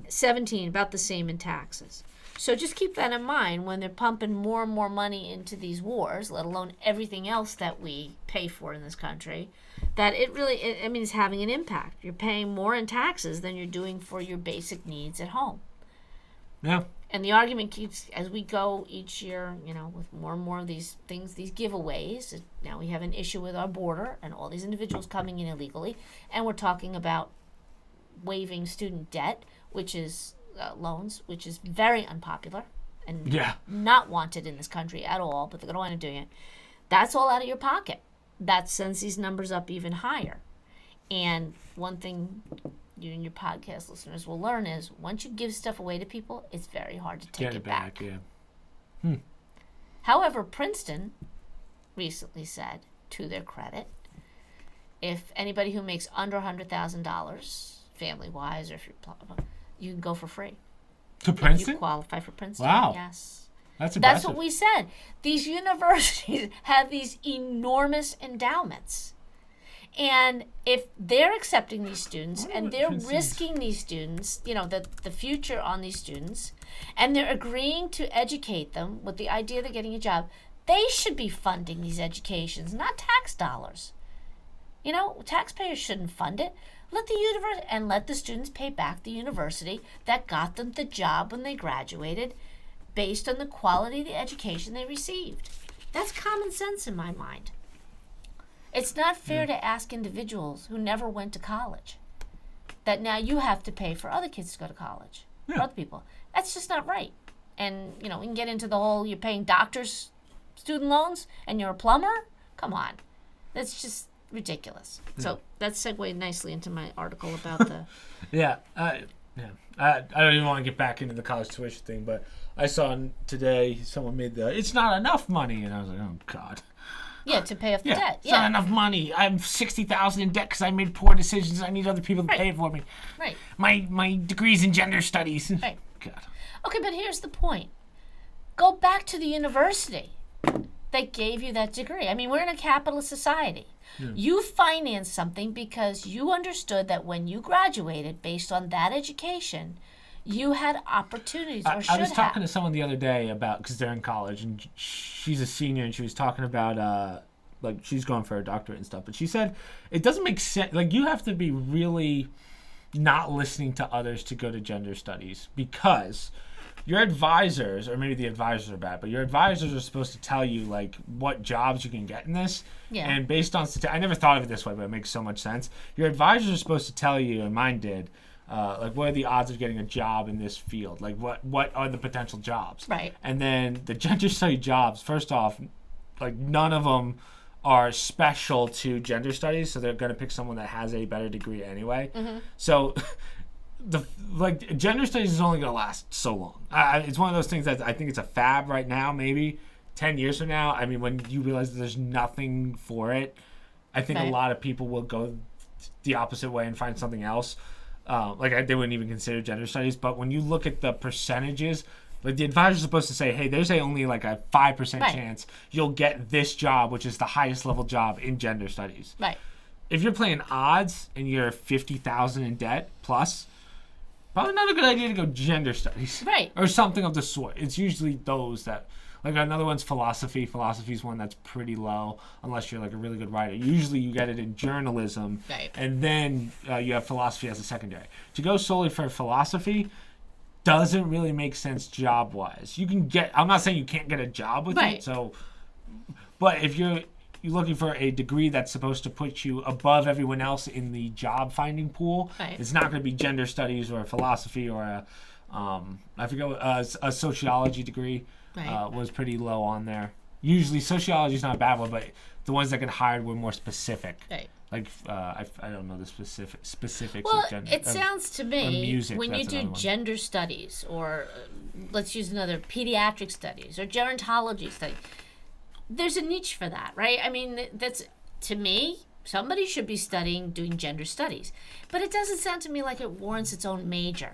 17, about the same in taxes. So just keep that in mind when they're pumping more and more money into these wars, let alone everything else that we pay for in this country, that it really, is having an impact. You're paying more in taxes than you're doing for your basic needs at home. Yeah. And the argument keeps, as we go each year, with more and more of these things, these giveaways. Now we have an issue with our border and all these individuals coming in illegally, and we're talking about waiving student debt, which is loans, which is very unpopular and not wanted in this country at all, but they're going to wind up doing it. That's all out of your pocket. That sends these numbers up even higher. And one thing you and your podcast listeners will learn is once you give stuff away to people, it's very hard to take it back. However, Princeton recently said, to their credit, if anybody who makes under $100,000, family-wise, or if you can go for free. To Princeton? You qualify for Princeton. Wow. Yes. That's impressive. That's what we said. These universities have these enormous endowments. And if they're accepting these students and they're risking these students, the future on these students, and they're agreeing to educate them with the idea they're getting a job, they should be funding these educations, not tax dollars. Taxpayers shouldn't fund it. Let the university and let the students pay back the university that got them the job when they graduated based on the quality of the education they received. That's common sense in my mind. It's not fair to ask individuals who never went to college that now you have to pay for other kids to go to college, for other people. That's just not right. And, we can get into the whole you're paying doctors student loans and you're a plumber? Come on. That's just ridiculous. So that segued nicely into my article about the... I don't even want to get back into the college tuition thing, but I saw today someone made it's not enough money, and I was like, oh, God. Yeah, to pay off the debt. It's not enough money. I'm $60,000 in debt because I made poor decisions. I need other people to pay for me. Right. My degree's in gender studies. Right. God. Okay, but here's the point. Go back to the university that gave you that degree. I mean, we're in a capitalist society. Yeah. You financed something because you understood that when you graduated, based on that education, you had opportunities or should have. I was talking to someone the other day about, because they're in college, and she's a senior, and she was talking about, she's going for a doctorate and stuff. But she said it doesn't make sense. Like, you have to be really not listening to others to go to gender studies, because your advisors, or maybe the advisors are bad, but your advisors are supposed to tell you, what jobs you can get in this. Yeah. And based on I never thought of it this way, but it makes so much sense. Your advisors are supposed to tell you, and mine did, what are the odds of getting a job in this field? What are the potential jobs? Right. And then the gender study jobs, first off, none of them are special to gender studies, so they're going to pick someone that has a better degree anyway. Mm-hmm. So gender studies is only going to last so long. It's one of those things that I think it's a fad right now, maybe 10 years from now. I mean, when you realize that there's nothing for it, I think a lot of people will go the opposite way and find something else. They wouldn't even consider gender studies. But when you look at the percentages, the advisor is supposed to say, hey, there's only a 5% chance you'll get this job, which is the highest level job in gender studies. Right. If you're playing odds and you're $50,000 in debt plus, probably not a good idea to go gender studies. Right. Or something of the sort. It's usually those that... another one's philosophy. Philosophy is one that's pretty low unless you're a really good writer. Usually you get it in journalism, and then you have philosophy as a secondary. To go solely for philosophy doesn't really make sense job-wise. You can get... I'm not saying you can't get a job with it, but if you're looking for a degree that's supposed to put you above everyone else in the job-finding pool, it's not going to be gender studies or philosophy or a sociology degree. Was pretty low on there. Usually sociology is not a bad one, but the ones that get hired were more specific. Right. I don't know the specifics of gender. Well, it sounds to me music, when you do gender studies, or let's use another, pediatric studies or gerontology studies, there's a niche for that, right? I mean, that's, to me, somebody should be doing gender studies. But it doesn't sound to me like it warrants its own major.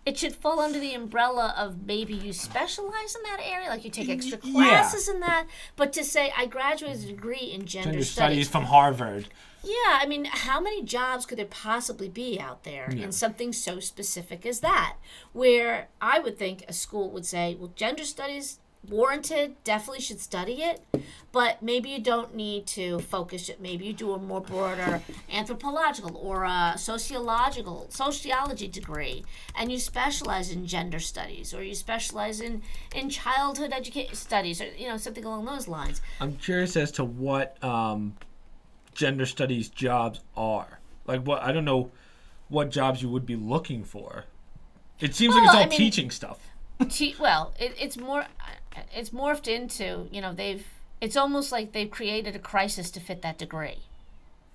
It should fall under the umbrella of maybe you specialize in that area, like you take extra classes in that. But to say, I graduated a degree in gender studies from Harvard. Yeah, I mean, how many jobs could there possibly be out there in something so specific as that? Where I would think a school would say, well, gender studies, warranted, definitely should study it, but maybe you don't need to focus it. Maybe you do a more broader anthropological or a sociology degree, and you specialize in gender studies, or you specialize in childhood education studies, or something along those lines. I'm curious as to what gender studies jobs are. I don't know what jobs you would be looking for. It seems like it's all teaching stuff. It's morphed into, it's almost like they've created a crisis to fit that degree.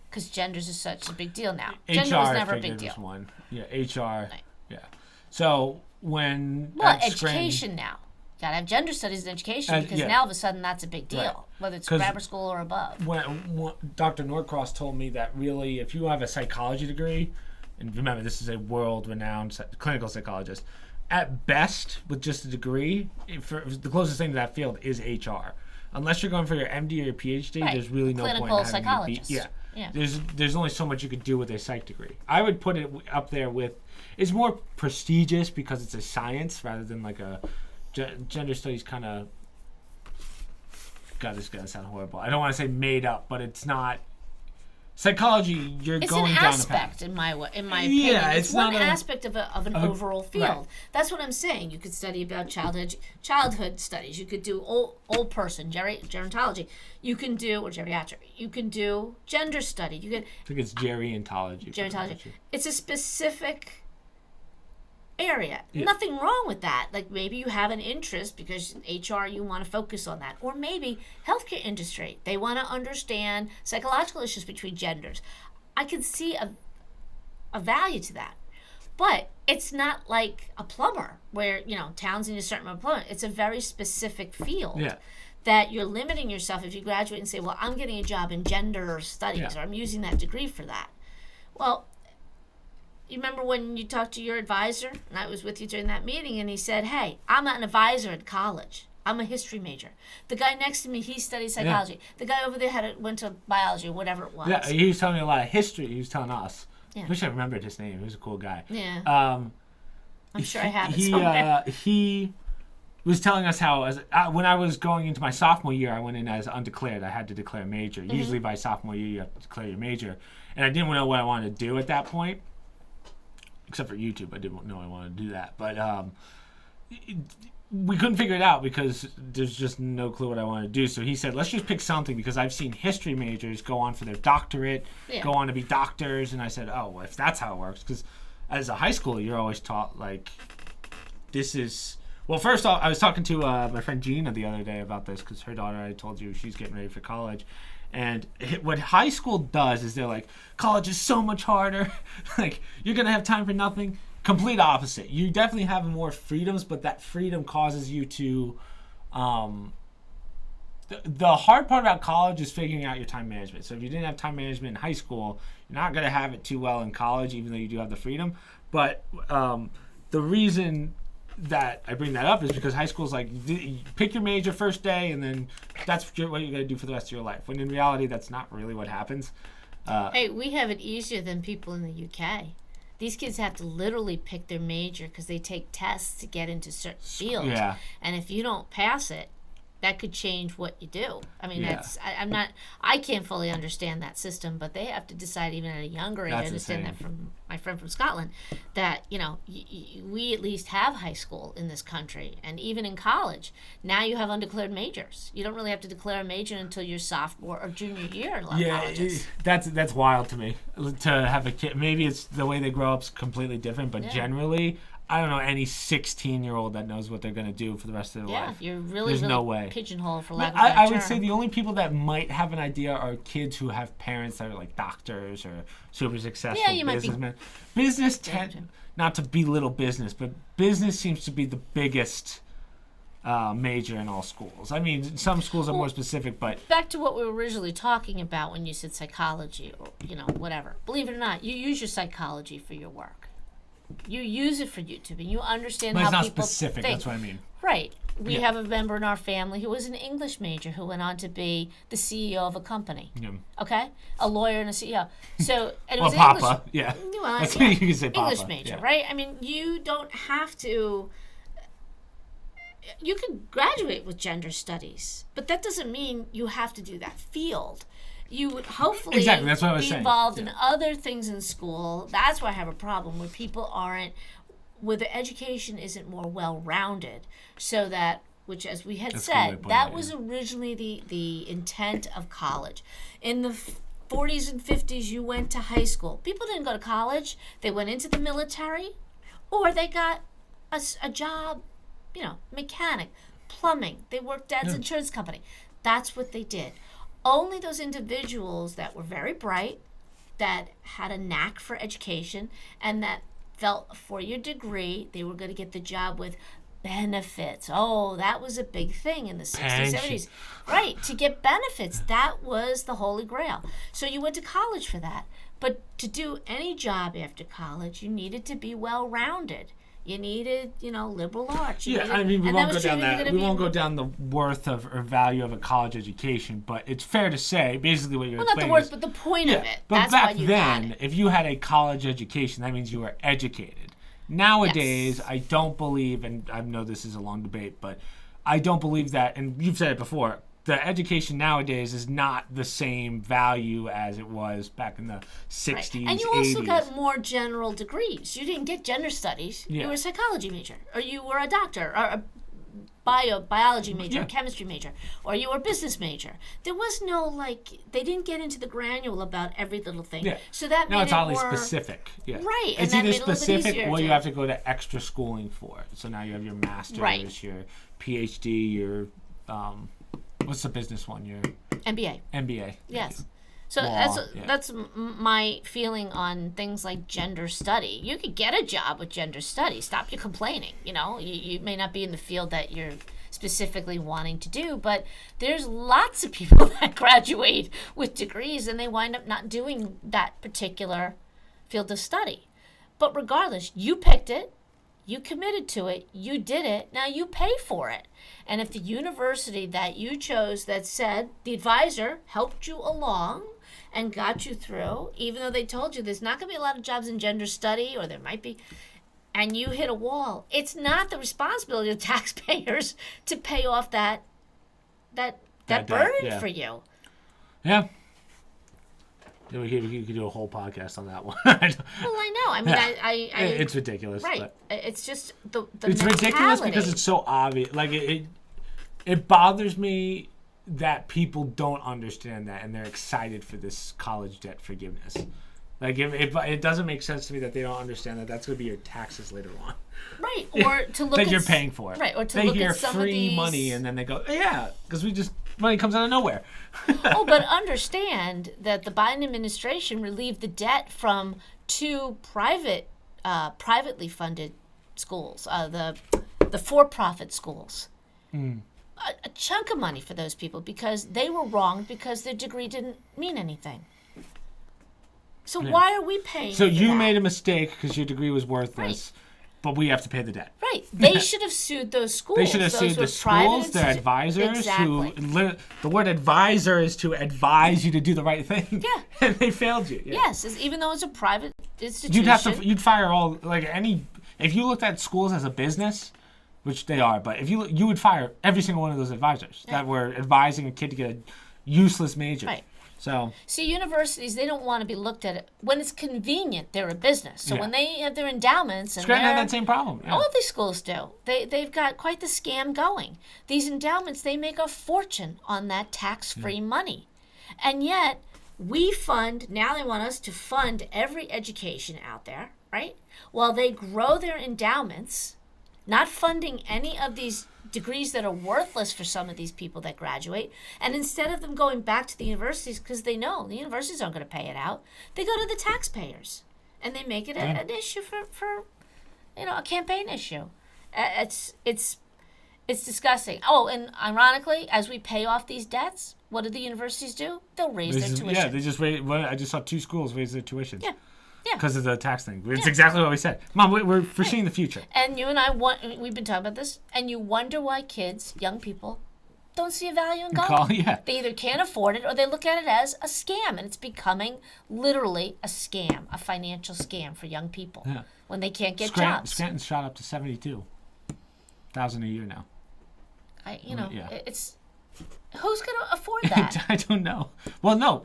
Because genders is such a big deal now. Gender was never a big deal. One. Yeah, HR. Right. Yeah. So when... education now. You gotta have gender studies in education because now all of a sudden that's a big deal, right. Whether it's grammar school or above. When Dr. Norcross told me that really, if you have a psychology degree, and remember this is a world-renowned clinical psychologist, at best with just a degree, the closest thing to that field is HR. Unless you're going for your MD or your PhD, right. There's really no point in having psychologist. Yeah. There's only so much you could do with a psych degree. I would put it up there with, it's more prestigious because it's a science rather than like a gender studies kind of. God, this is gonna sound horrible. I don't want to say made up, but it's not. Psychology, you're it's going an down aspect, in my opinion. It's one aspect of an overall field. Right. That's what I'm saying. You could study about childhood studies. You could do old person, gerontology. You can do, or geriatric. You can do gender study. You can. I think it's gerontology. Gerontology. It's a specific area. Yeah. Nothing wrong with that. Like maybe you have an interest because HR, you want to focus on that. Or maybe healthcare industry. They want to understand psychological issues between genders. I can see a value to that. But it's not like a plumber where, Townsend is certain about plumber. It's a very specific field. Yeah. That you're limiting yourself if you graduate and say, well, I'm getting a job in gender studies or I'm using that degree for that. Well, you remember when you talked to your advisor, and I was with you during that meeting, and he said, hey, I'm an advisor at college. I'm a history major. The guy next to me, he studied psychology. Yeah. The guy over there went to biology or whatever it was. Yeah, he was telling me a lot of history. He was telling us. Yeah. I wish I remembered his name. He was a cool guy. Yeah. I'm sure I have it somewhere. He was telling us how, when I was going into my sophomore year, I went in as undeclared. I had to declare a major. Mm-hmm. Usually by sophomore year, you have to declare your major. And I didn't know what I wanted to do at that point. Except for YouTube, I didn't know I wanted to do that. But we couldn't figure it out because there's just no clue what I wanted to do. So he said, let's just pick something because I've seen history majors go on for their doctorate, go on to be doctors. And I said, oh, well, if that's how it works. Because as a high schooler, you're always taught, like, this is... Well, first off, I was talking to my friend Gina the other day about this because her daughter, I told you, she's getting ready for college. And what high school does is they're like, college is so much harder. Like, you're going to have time for nothing. Complete opposite. You definitely have more freedoms, but that freedom causes you to... The hard part about college is figuring out your time management. So if you didn't have time management in high school, you're not going to have it too well in college, even though you do have the freedom. But the reason that I bring that up is because high school is like, you pick your major first day and then that's what you're going to do for the rest of your life. When in reality, that's not really what happens. Hey, we have it easier than people in the UK. These kids have to literally pick their major because they take tests to get into certain fields. Yeah. And if you don't pass it, that could change what you do. I mean, I can't fully understand that system, but they have to decide even at a younger age. I understand that from my friend from Scotland, that, we at least have high school in this country. And even in college, now you have undeclared majors. You don't really have to declare a major until your sophomore or junior year in a lot of colleges. That's wild to me, to have a kid. Maybe it's the way they grow up is completely different, but generally... I don't know any 16-year-old that knows what they're going to do for the rest of their life. Yeah, you're really no way. Pigeonholed for lack of a better term. I would say the only people that might have an idea are kids who have parents that are like doctors or super successful businessmen. Business not to belittle business, but business seems to be the biggest major in all schools. I mean, some schools are more specific, but... Back to what we were originally talking about when you said psychology or, whatever. Believe it or not, you use your psychology for your work. You use it for YouTube, and you understand how people think. But it's not specific, that's what I mean. Right. We have a member in our family who was an English major who went on to be the CEO of a company. Yeah. Okay? A lawyer and a CEO. So, and it was Papa, English. Yeah. Well, that's what you can say, Papa. English major, right? I mean, you don't have to... You can graduate with gender studies, but that doesn't mean you have to do that field. You would hopefully that's what I was be saying. Involved in other things in school. That's why I have a problem where people aren't, where the education isn't more well-rounded, so that, which as we had said, that was originally the intent of college. In the 40s and 50s, you went to high school. People didn't go to college. They went into the military, or they got a job, mechanic, plumbing. They worked at an insurance company. That's what they did. Only those individuals that were very bright, that had a knack for education, and that felt for your degree, they were going to get the job with benefits. Oh, that was a big thing in the 60s, 70s. Right, to get benefits. That was the holy grail. So you went to college for that. But to do any job after college, you needed to be well-rounded. You needed, liberal arts. We won't go down that. We won't go down the worth of or value of a college education, but it's fair to say, basically, what you're explaining. Not the worth, but the point of it. But that's back why you then, if you had a college education, that means you were educated. Nowadays, I don't believe, and I know this is a long debate, but I don't believe that, and you've said it before, the education nowadays is not the same value as it was back in the 60s, right. And you 80s. also got more general degrees. You didn't get gender studies. Yeah. You were a psychology major, or you were a doctor, or a biology major, a chemistry major, or you were a business major. There was no, they didn't get into the granule about every little thing. Yeah. So that now made it's oddly specific. Yeah. Right. It's and either that made specific it a or you have to go to extra schooling for it. So now you have your master's, your PhD, your what's the business one? Your MBA. Yes. So that's my feeling on things like gender study. You could get a job with gender study. Stop your complaining. You may not be in the field that you're specifically wanting to do, but there's lots of people that graduate with degrees and they wind up not doing that particular field of study. But regardless, you picked it. You committed to it. You did it. Now you pay for it. And if the university that you chose that said the advisor helped you along and got you through, even though they told you there's not going to be a lot of jobs in gender study, or there might be, and you hit a wall, it's not the responsibility of taxpayers to pay off that burden for you. Yeah. We could do a whole podcast on that one. Well, I know. I mean, it's ridiculous. Right. It's just the it's mentality. ridiculous because it's so obvious. It bothers me that people don't understand that and they're excited for this college debt forgiveness. It doesn't make sense to me that they don't understand that that's going to be your taxes later on. Right. Or to look that you're paying for it. Right. Or to they look hear at some free of these money and then they go, because money comes out of nowhere. But understand that the Biden administration relieved the debt from 2 privately funded schools, the for-profit schools. A chunk of money for those people because they were wronged because their degree didn't mean anything. So why are we paying So for you that? made a mistake because your degree was worthless, but we have to pay the debt. Right. They should have sued those schools. They should have sued the schools, their advisors, exactly. the word advisor is to advise you to do the right thing. Yeah. And they failed you. Yeah. Yes, even though it's a private institution. You'd fire if you looked at schools as a business, which they are, but if you would fire every single one of those advisors that were advising a kid to get a useless major. Right. So see, universities, they don't want to be looked at it when it's convenient. They're a business, so when they have their endowments, and Scranton had that same problem. Yeah. All of these schools do. They've got quite the scam going. These endowments, they make a fortune on that tax-free money, and yet we fund. Now they want us to fund every education out there, right? While they grow their endowments, not funding any of these degrees that are worthless for some of these people that graduate, and instead of them going back to the universities because they know the universities aren't going to pay it out, they go to the taxpayers and they make it an issue for a campaign issue. It's disgusting. Oh, and ironically, as we pay off these debts, what do the universities do? They'll raise their tuition. Yeah, they just raise. I just saw 2 schools raise their tuitions. Yeah. Because of the tax thing. It's exactly what we said. Mom, we're foreseeing the future. And you and I, we've been talking about this, and you wonder why kids, young people, don't see a value in going. They either can't afford it or they look at it as a scam, and it's becoming literally a scam, a financial scam for young people when they can't get jobs. Scranton's shot up to $72,000 a year now. It's... Who's going to afford that? I don't know. Well, no,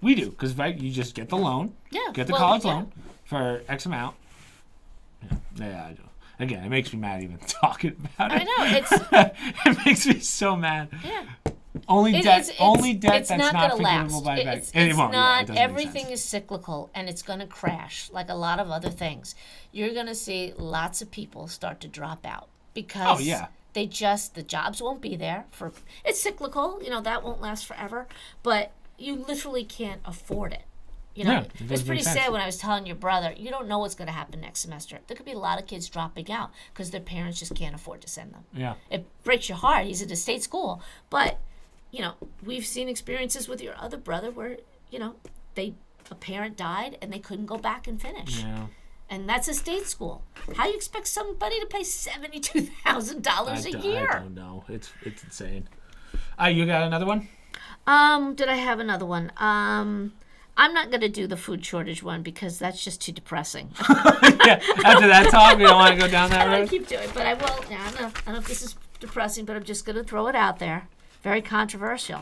we do because you just get the loan, get the college loan for X amount. Yeah, I do. Again, it makes me mad even talking about it. I know it makes me so mad. Yeah, Only debt that's not not gonna forgivable last. by bank. It's It won't, not. it doesn't make Everything sense. is cyclical, and it's going to crash like a lot of other things. You're going to see lots of people start to drop out because the jobs won't be there for. It's cyclical. That won't last forever, but you literally can't afford it. It's pretty sad when I was telling your brother, you don't know what's going to happen next semester. There could be a lot of kids dropping out because their parents just can't afford to send them. Yeah. It breaks your heart. He's at a state school. But, we've seen experiences with your other brother where, a parent died and they couldn't go back and finish. Yeah. And that's a state school. How do you expect somebody to pay $72,000 a year? I don't know. It's insane. You got another one? Did I have another one? I'm not going to do the food shortage one because that's just too depressing. Yeah, after that talk, we don't want to go down that road? I don't keep doing it, but I will. Now, I don't know if this is depressing, but I'm just going to throw it out there. Very controversial.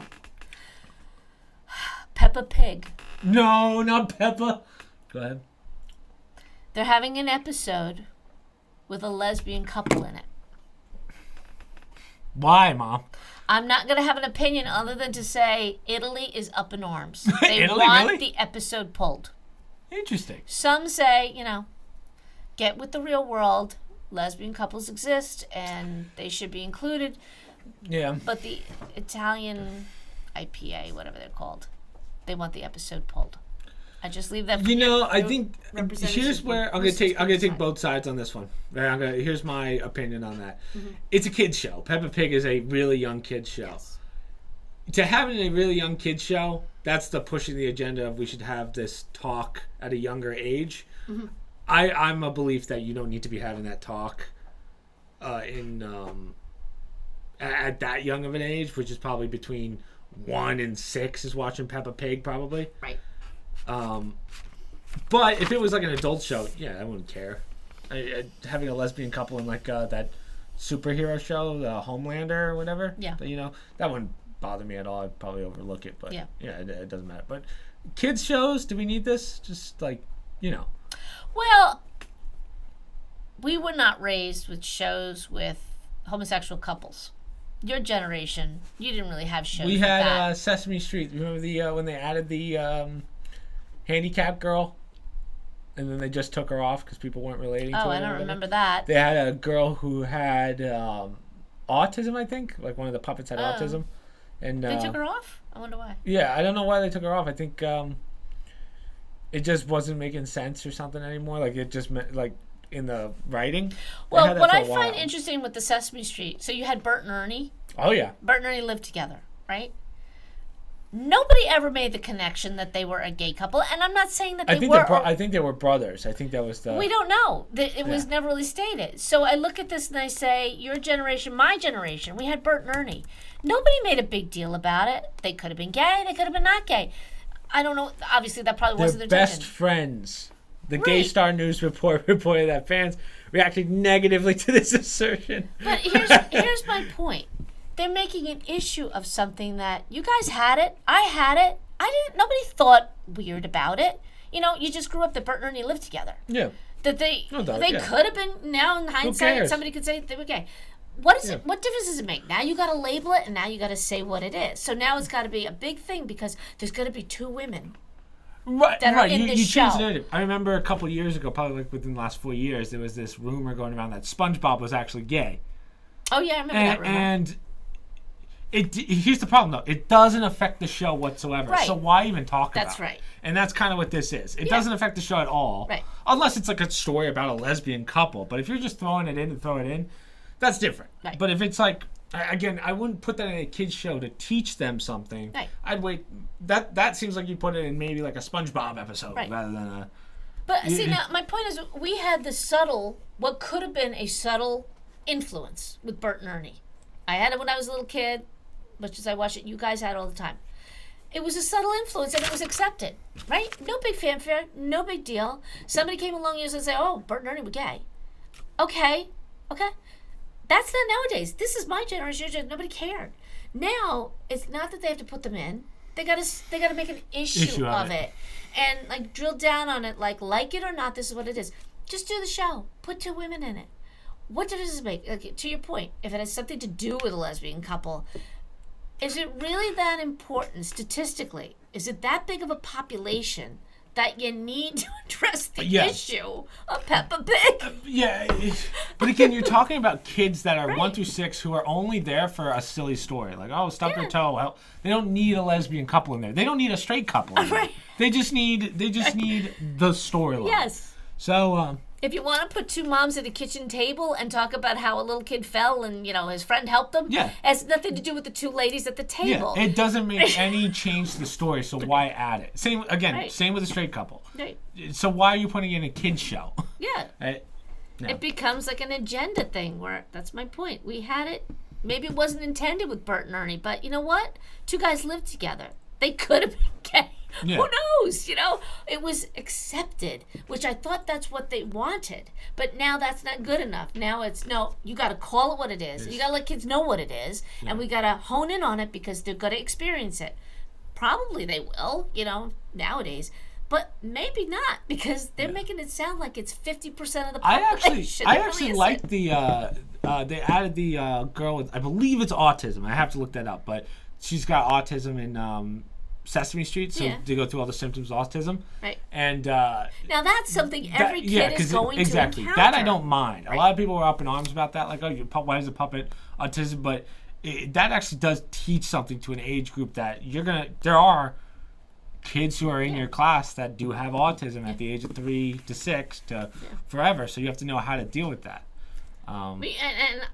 Peppa Pig. No, not Peppa. Go ahead. They're having an episode with a lesbian couple in it. Why, Mom? I'm not going to have an opinion other than to say Italy is up in arms. They Italy, want really? the episode pulled. Interesting. Some say, get with the real world. Lesbian couples exist and they should be included. Yeah. But the Italian IPA, whatever they're called, they want the episode pulled. I just leave that. I think here's where I'm gonna take both sides on this one. Here's my opinion on that. Mm-hmm. It's a kids show. Peppa Pig is a really young kids show. Yes. To have it in a really young kids show, that's the pushing the agenda of we should have this talk at a younger age. Mm-hmm. I'm a belief that you don't need to be having that talk at that young of an age, which is probably between 1 and 6 is watching Peppa Pig probably. Right. But if it was like an adult show, I wouldn't care. Having a lesbian couple in like that superhero show, the Homelander or whatever. Yeah. That wouldn't bother me at all. I'd probably overlook it, but it doesn't matter. But kids shows, do we need this? Just like, Well, we were not raised with shows with homosexual couples. Your generation, you didn't really have shows. We had like that. Sesame Street. Remember when they added the handicapped girl, and then they just took her off because people weren't relating to her. Oh, I don't remember that. They had a girl who had autism, I think. Like one of the puppets had autism, and they took her off. I wonder why. Yeah, I don't know why they took her off. I think it just wasn't making sense or something anymore. Like it just meant like in the writing. Well, what I find interesting with the Sesame Street, so you had Bert and Ernie. Oh yeah. Bert and Ernie lived together, right? Nobody ever made the connection that they were a gay couple, and I'm not saying that they were. I think they were brothers. I think that was the. We don't know. It was never really stated. So I look at this and I say, your generation, my generation, we had Bert and Ernie. Nobody made a big deal about it. They could have been gay. They could have been not gay. I don't know. Obviously, that probably wasn't their best friends. The Gay Star News reported that fans reacted negatively to this assertion. But here's my point. They're making an issue of something that you guys had it. I had it. Nobody thought weird about it. You just grew up that Bert and Ernie lived together. Yeah. That they could have been. Now in hindsight, somebody could say they were gay. What difference does it make? Now you got to label it, and now you got to say what it is. So now it's got to be a big thing because there's going to be 2 women. Right. You changed the narrative. I remember a couple of years ago, probably like within the last 4 years, there was this rumor going around that SpongeBob was actually gay. Oh yeah, I remember that rumor. And here's the problem though: it doesn't affect the show whatsoever. Right. So why even talk about it? That's right. And that's kind of what this is. It doesn't affect the show at all, right? Unless it's like a story about a lesbian couple. But if you're just throwing it in, that's different. Right. But if it's like, again, I wouldn't put that in a kid's show to teach them something. Right. I'd wait. That seems like you put it in maybe like a SpongeBob episode rather than a. But see, now my point is, we had the what could have been a subtle influence with Bert and Ernie. I had it when I was a little kid, much as I watched it. You guys had it all the time. It was a subtle influence, and it was accepted, right? No big fanfare, no big deal. Somebody came along years and said, "Oh, Bert and Ernie were gay." Okay. That's not nowadays. This is my generation. Nobody cared. Now it's not that they have to put them in. They gotta make an issue of it, and like drill down on it. Like it or not, this is what it is. Just do the show. Put 2 women in it. What difference does it make? Like, to your point, if it has something to do with a lesbian couple, is it really that important statistically? Is it that big of a population that you need to address the issue of Peppa Pig? Yeah, but again, you're talking about kids that are 1 through 6 who are only there for a silly story, like stub their toe. Well, they don't need a lesbian couple in there. They don't need a straight couple in there. They just need the storyline. Yes. So if you want to put two moms at a kitchen table and talk about how a little kid fell and his friend helped them, it has nothing to do with the two ladies at the table. Yeah, it doesn't make any change to the story, so why add it? Same with a straight couple. Right. So why are you putting in a kid's show? Yeah. It becomes like an agenda thing where, that's my point. We had it, maybe it wasn't intended with Bert and Ernie, but you know what? Two guys lived together. They could have been gay. Yeah. Who knows? It was accepted, which I thought that's what they wanted. But now that's not good enough. Now it's, no, you got to call it what it is. You got to let kids know what it is. Yeah. And we got to hone in on it because they're going to experience it. Probably they will, nowadays. But maybe not, because they're making it sound like it's 50% of the population. I actually like they added the girl with, I believe it's autism. I have to look that up. But she's got autism in Sesame Street, so they go through all the symptoms of autism. Right. And now that's something every kid is going to encounter. That I don't mind. Right. A lot of people were up in arms about that, like, why is a puppet autism? But that actually does teach something to an age group that there are kids who are in your class that do have autism at the age of 3 to 6 to forever, so you have to know how to deal with that. And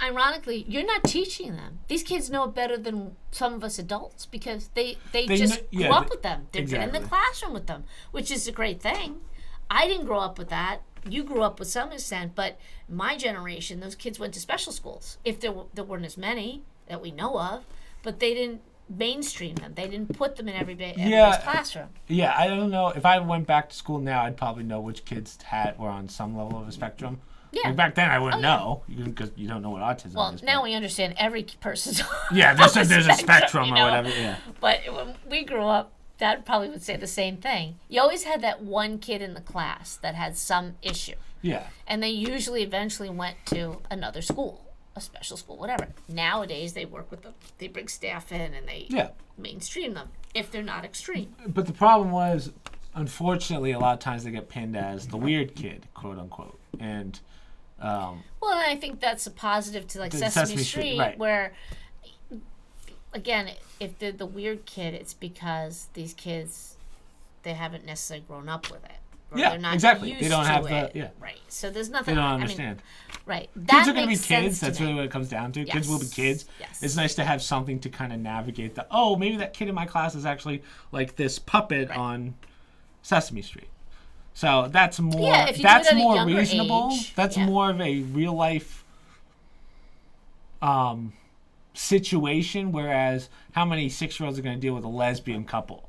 ironically, you're not teaching them. These kids know it better than some of us adults because they just grew up with them. They're in the classroom with them, which is a great thing. I didn't grow up with that. You grew up with some extent, but my generation, those kids went to special schools. If there weren't as many that we know of, but they didn't mainstream them. They didn't put them in everybody's classroom. Yeah, I don't know. If I went back to school now, I'd probably know which kids were on some level of a spectrum. Yeah. Like back then, I wouldn't know because you don't know what autism is. Well, now we understand every person's there's a spectrum or whatever. Yeah. But when we grew up, Dad probably would say the same thing. You always had that one kid in the class that had some issue. Yeah. And they usually eventually went to another school, a special school, whatever. Nowadays, they work with them. They bring staff in and they mainstream them if they're not extreme. But the problem was, unfortunately, a lot of times they get pinned as the weird kid, quote unquote, and. Well, I think that's a positive to Sesame Street, right. Where, again, if they're the weird kid, it's because these kids, they haven't necessarily grown up with it. Or they're not used they don't to have it. Right. So there's nothing. They don't understand. Right. Kids are going to be kids. That's really what it comes down to. Yes. Kids will be kids. Yes. It's nice to have something to kind of navigate maybe that kid in my class is actually like this puppet on Sesame Street. So that's more. Yeah, if you that's do it at more a younger reasonable. Age, that's more of a real life situation. Whereas, how many 6-year-olds are going to deal with a lesbian couple?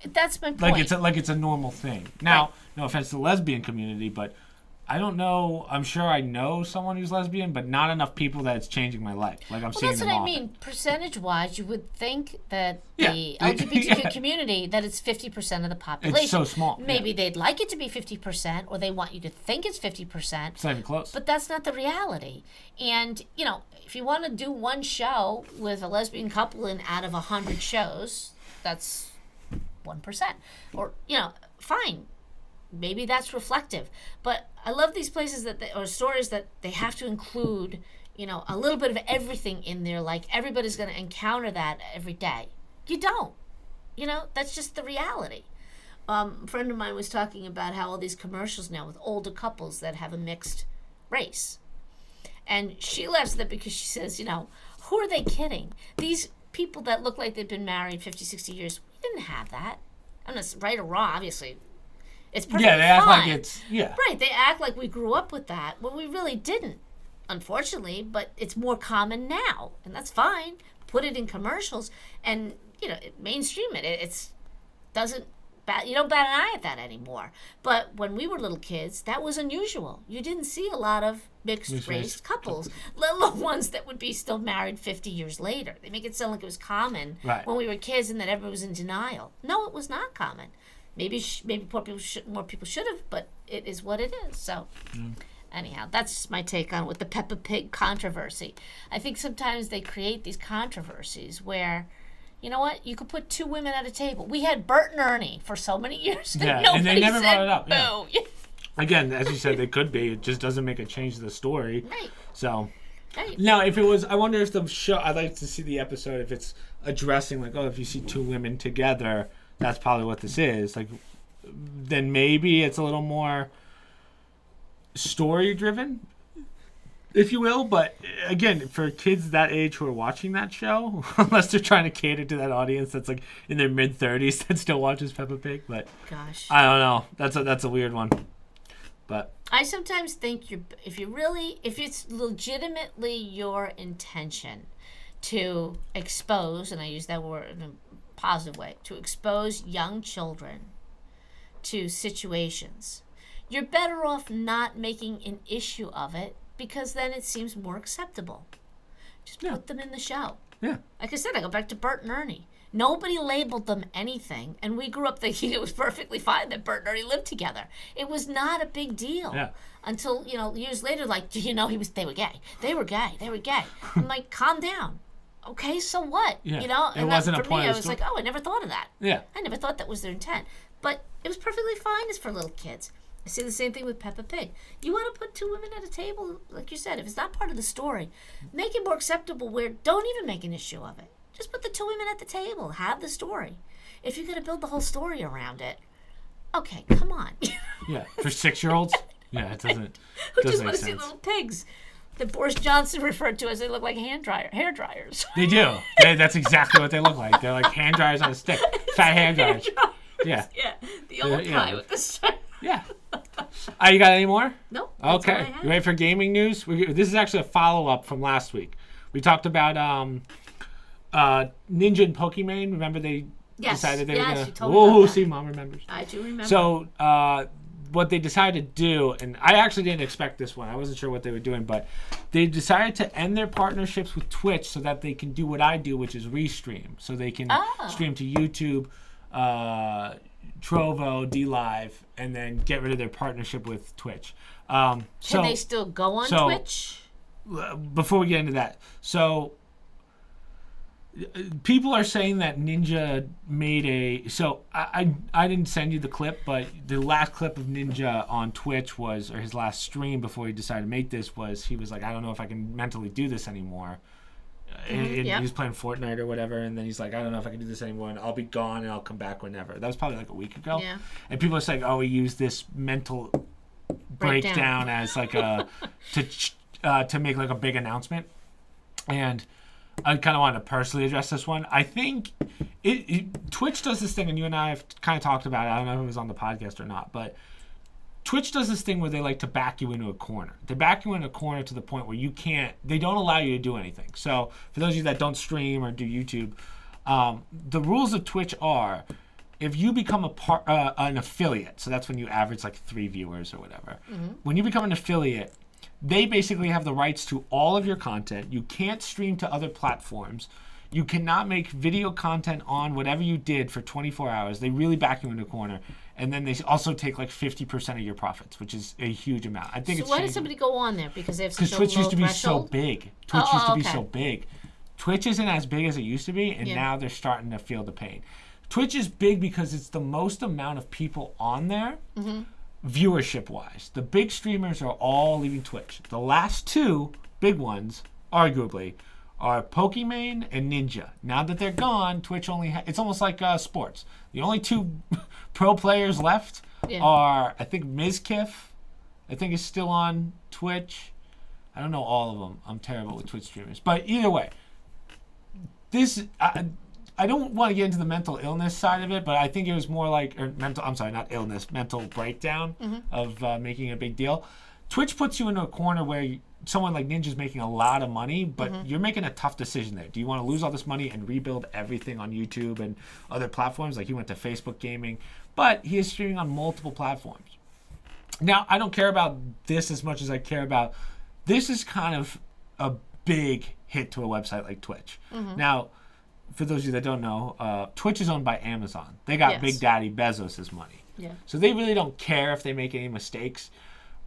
That's my point. Like it's a normal thing. Now, no offense to the lesbian community, but I don't know. I'm sure I know someone who's lesbian, but not enough people that it's changing my life. Like I'm seeing them often. That's what I mean. Percentage-wise, you would think that the LGBTQ community, that it's 50% of the population. It's so small. Maybe they'd like it to be 50%, or they want you to think it's 50%. It's not even close. But that's not the reality. And, if you want to do one show with a lesbian couple in out of 100 shows, that's 1%. Or, fine. Maybe that's reflective. But I love these places or stories that they have to include, a little bit of everything in there. Like everybody's going to encounter that every day. You don't. That's just the reality. A friend of mine was talking about how all these commercials now with older couples that have a mixed race. And she laughs at that because she says, who are they kidding? These people that look like they've been married 50, 60 years, we didn't have that. I'm not right or wrong, obviously. It's perfectly fine. They act like it's, Right, they act like we grew up with that. Well, we really didn't, unfortunately, but it's more common now, and that's fine. Put it in commercials, and, mainstream it. It doesn't, you don't bat an eye at that anymore. But when we were little kids, that was unusual. You didn't see a lot of mixed-race couples, let alone ones that would be still married 50 years later. They make it sound like it was common when we were kids and that everyone was in denial. No, it was not common. Maybe more people should have, but it is what it is. So, anyhow, that's my take on with the Peppa Pig controversy. I think sometimes they create these controversies where, you know what, you could put two women at a table. We had Bert and Ernie for so many years. And they never brought it up. Boo. Yeah. Again, as you said, they could be. It just doesn't make a change to the story. Right. So, right. Now, if it was, I wonder if the show, I'd like to see the episode if it's addressing, like, oh, if you see two women together, that's probably what this is. Like, then maybe it's a little more story-driven, if you will. But, again, for kids that age who are watching that show, unless they're trying to cater to that audience that's, like, in their mid-30s that still watches Peppa Pig. But, gosh, I don't know. That's a weird one. But I sometimes think if it's legitimately your intention to expose, and I use that word in a positive way, to expose young children to situations, you're better off not making an issue of it, because then it seems more acceptable. Just put them in the show. Yeah. Like I said, I go back to Bert and Ernie. Nobody labeled them anything, and we grew up thinking it was perfectly fine that Bert and Ernie lived together. It was not a big deal until, years later, like, they were gay. They were gay. I'm like, calm down. Okay, so what? Yeah. And it wasn't for a point me, of I was like, oh, I never thought of that. Yeah. I never thought that was their intent. But it was perfectly fine as for little kids. I see the same thing with Peppa Pig. You want to put two women at a table, like you said, if it's not part of the story, make it more acceptable where don't even make an issue of it. Just put the two women at the table. Have the story. If you're going to build the whole story around it, okay, come on. Yeah, for 6-year-olds? Yeah, it doesn't. Who just want to see little pigs that Boris Johnson referred to as they look like hair dryers. They do. That's exactly what they look like. They're like hand dryers on a stick. Fat hand dryers. Yeah. The old guy with the stick. Yeah. You got any more? Nope. Okay. You ready for gaming news? This is actually a follow-up from last week. We talked about Ninja and Pokemon. Remember they decided they were going to... Oh, see, Mom remembers. I do remember. So what they decided to do, and I actually didn't expect this one. I wasn't sure what they were doing, but they decided to end their partnerships with Twitch so that they can do what I do, which is restream. So they can stream to YouTube, Trovo, DLive, and then get rid of their partnership with Twitch. Can they still go on Twitch? Before we get into that, people are saying that Ninja made a... So I didn't send you the clip, but the last clip of Ninja on Twitch was, or his last stream before he decided to make this was, he was like, I don't know if I can mentally do this anymore. He was playing Fortnite or whatever, and then he's like, I don't know if I can do this anymore, and I'll be gone and I'll come back whenever. That was probably like a week ago. Yeah. And people are saying, oh, he used this mental breakdown as like a... to make like a big announcement. And I kind of want to personally address this one. I think Twitch does this thing, and you and I have kind of talked about it. I don't know if it was on the podcast or not, but Twitch does this thing where they like to back you into a corner. They back you in a corner to the point where they don't allow you to do anything. So for those of you that don't stream or do YouTube, the rules of Twitch are, if you become an affiliate, so that's when you average like 3 viewers or whatever. Mm-hmm. When you become an affiliate, they basically have the rights to all of your content. You can't stream to other platforms. You cannot make video content on whatever you did for 24 hours. They really back you in a corner. And then they also take like 50% of your profits, which is a huge amount. I think so why does somebody go on there? Because they have such a low Twitch used to be threshold? so big. Twitch used to be so big. Twitch isn't as big as it used to be, and now they're starting to feel the pain. Twitch is big because it's the most amount of people on there. Mm-hmm. Viewership-wise, the big streamers are all leaving Twitch. The last 2 big ones, arguably, are Pokemon and Ninja. Now that they're gone, Twitch only it's almost like sports. The only 2 pro players left are, I think, Mizkif, I think is still on Twitch. I don't know all of them. I'm terrible with Twitch streamers. But either way, I don't want to get into the mental illness side of it, but I think it was more like, mental breakdown of making a big deal. Twitch puts you into a corner where someone like Ninja's making a lot of money, but you're making a tough decision there. Do you want to lose all this money and rebuild everything on YouTube and other platforms? Like he went to Facebook Gaming, but he is streaming on multiple platforms. Now, I don't care about this as much as I care about, this is kind of a big hit to a website like Twitch. Mm-hmm. Now, for those of you that don't know, Twitch is owned by Amazon. They got Big Daddy Bezos' money. Yeah. So they really don't care if they make any mistakes.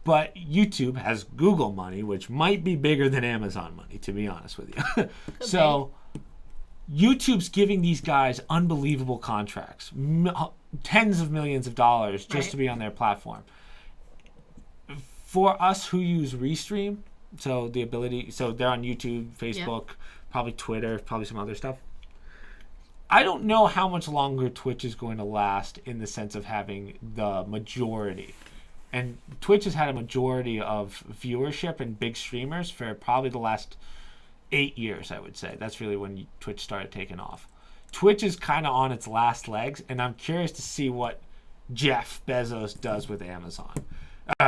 But YouTube has Google money, which might be bigger than Amazon money, to be honest with you. So YouTube's giving these guys unbelievable contracts, tens of millions of dollars just to be on their platform. For us who use Restream, so they're on YouTube, Facebook, probably Twitter, probably some other stuff. I don't know how much longer Twitch is going to last in the sense of having the majority. And Twitch has had a majority of viewership and big streamers for probably the last 8 years, I would say. That's really when Twitch started taking off. Twitch is kind of on its last legs, and I'm curious to see what Jeff Bezos does with Amazon.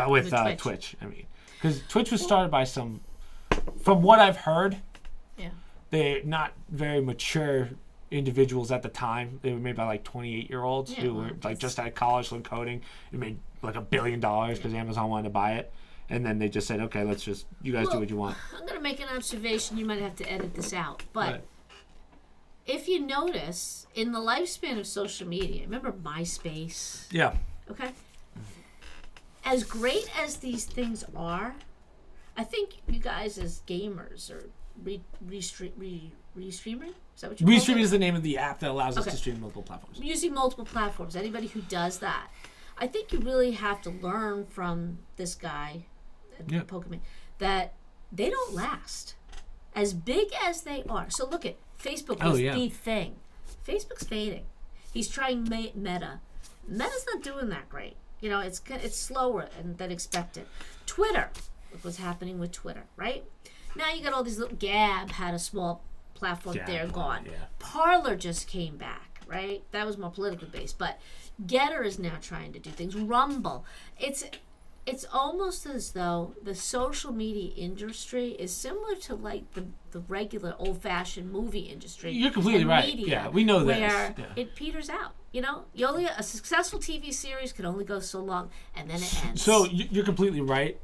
With Twitch, I mean. Because Twitch was started by some, from what I've heard, they're not very mature individuals at the time. They were made by like 28-year-olds who were like just out of college learned coding and made like $1 billion because Amazon wanted to buy it. And then they just said, okay, you guys do what you want. I'm going to make an observation. You might have to edit this out. But if you notice, in the lifespan of social media, remember MySpace? Yeah. Okay? As great as these things are, I think you guys as gamers are restreaming? Is that what you're Restreaming is the name of the app that allows us to stream multiple platforms. Using multiple platforms. Anybody who does that. I think you really have to learn from this guy, Pokemon, that they don't last. As big as they are. So look at Facebook was the thing. Facebook's fading. He's trying Meta. Meta's not doing that great. You know, it's slower than expected. Twitter. Look what's happening with Twitter, right? Now you got all these little Gab had a small platform there gone. Yeah. Parler just came back, right? That was more politically based, but Getter is now trying to do things. Rumble. It's almost as though the social media industry is similar to like the regular old-fashioned movie industry. You're completely right. Yeah, we know that. Where it peters out. You know, a successful TV series can only go so long, and then it ends. So you're completely right.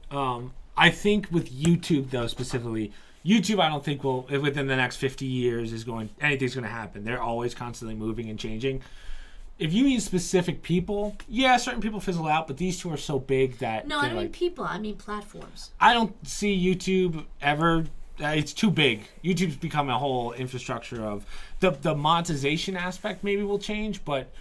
I think with YouTube, though, specifically, YouTube, I don't think within the next 50 years anything's going to happen. They're always constantly moving and changing. If you mean specific people, certain people fizzle out, but these two are so big that... No, I don't mean people. I mean platforms. I don't see YouTube ever... it's too big. YouTube's become a whole infrastructure of... The monetization aspect maybe will change, but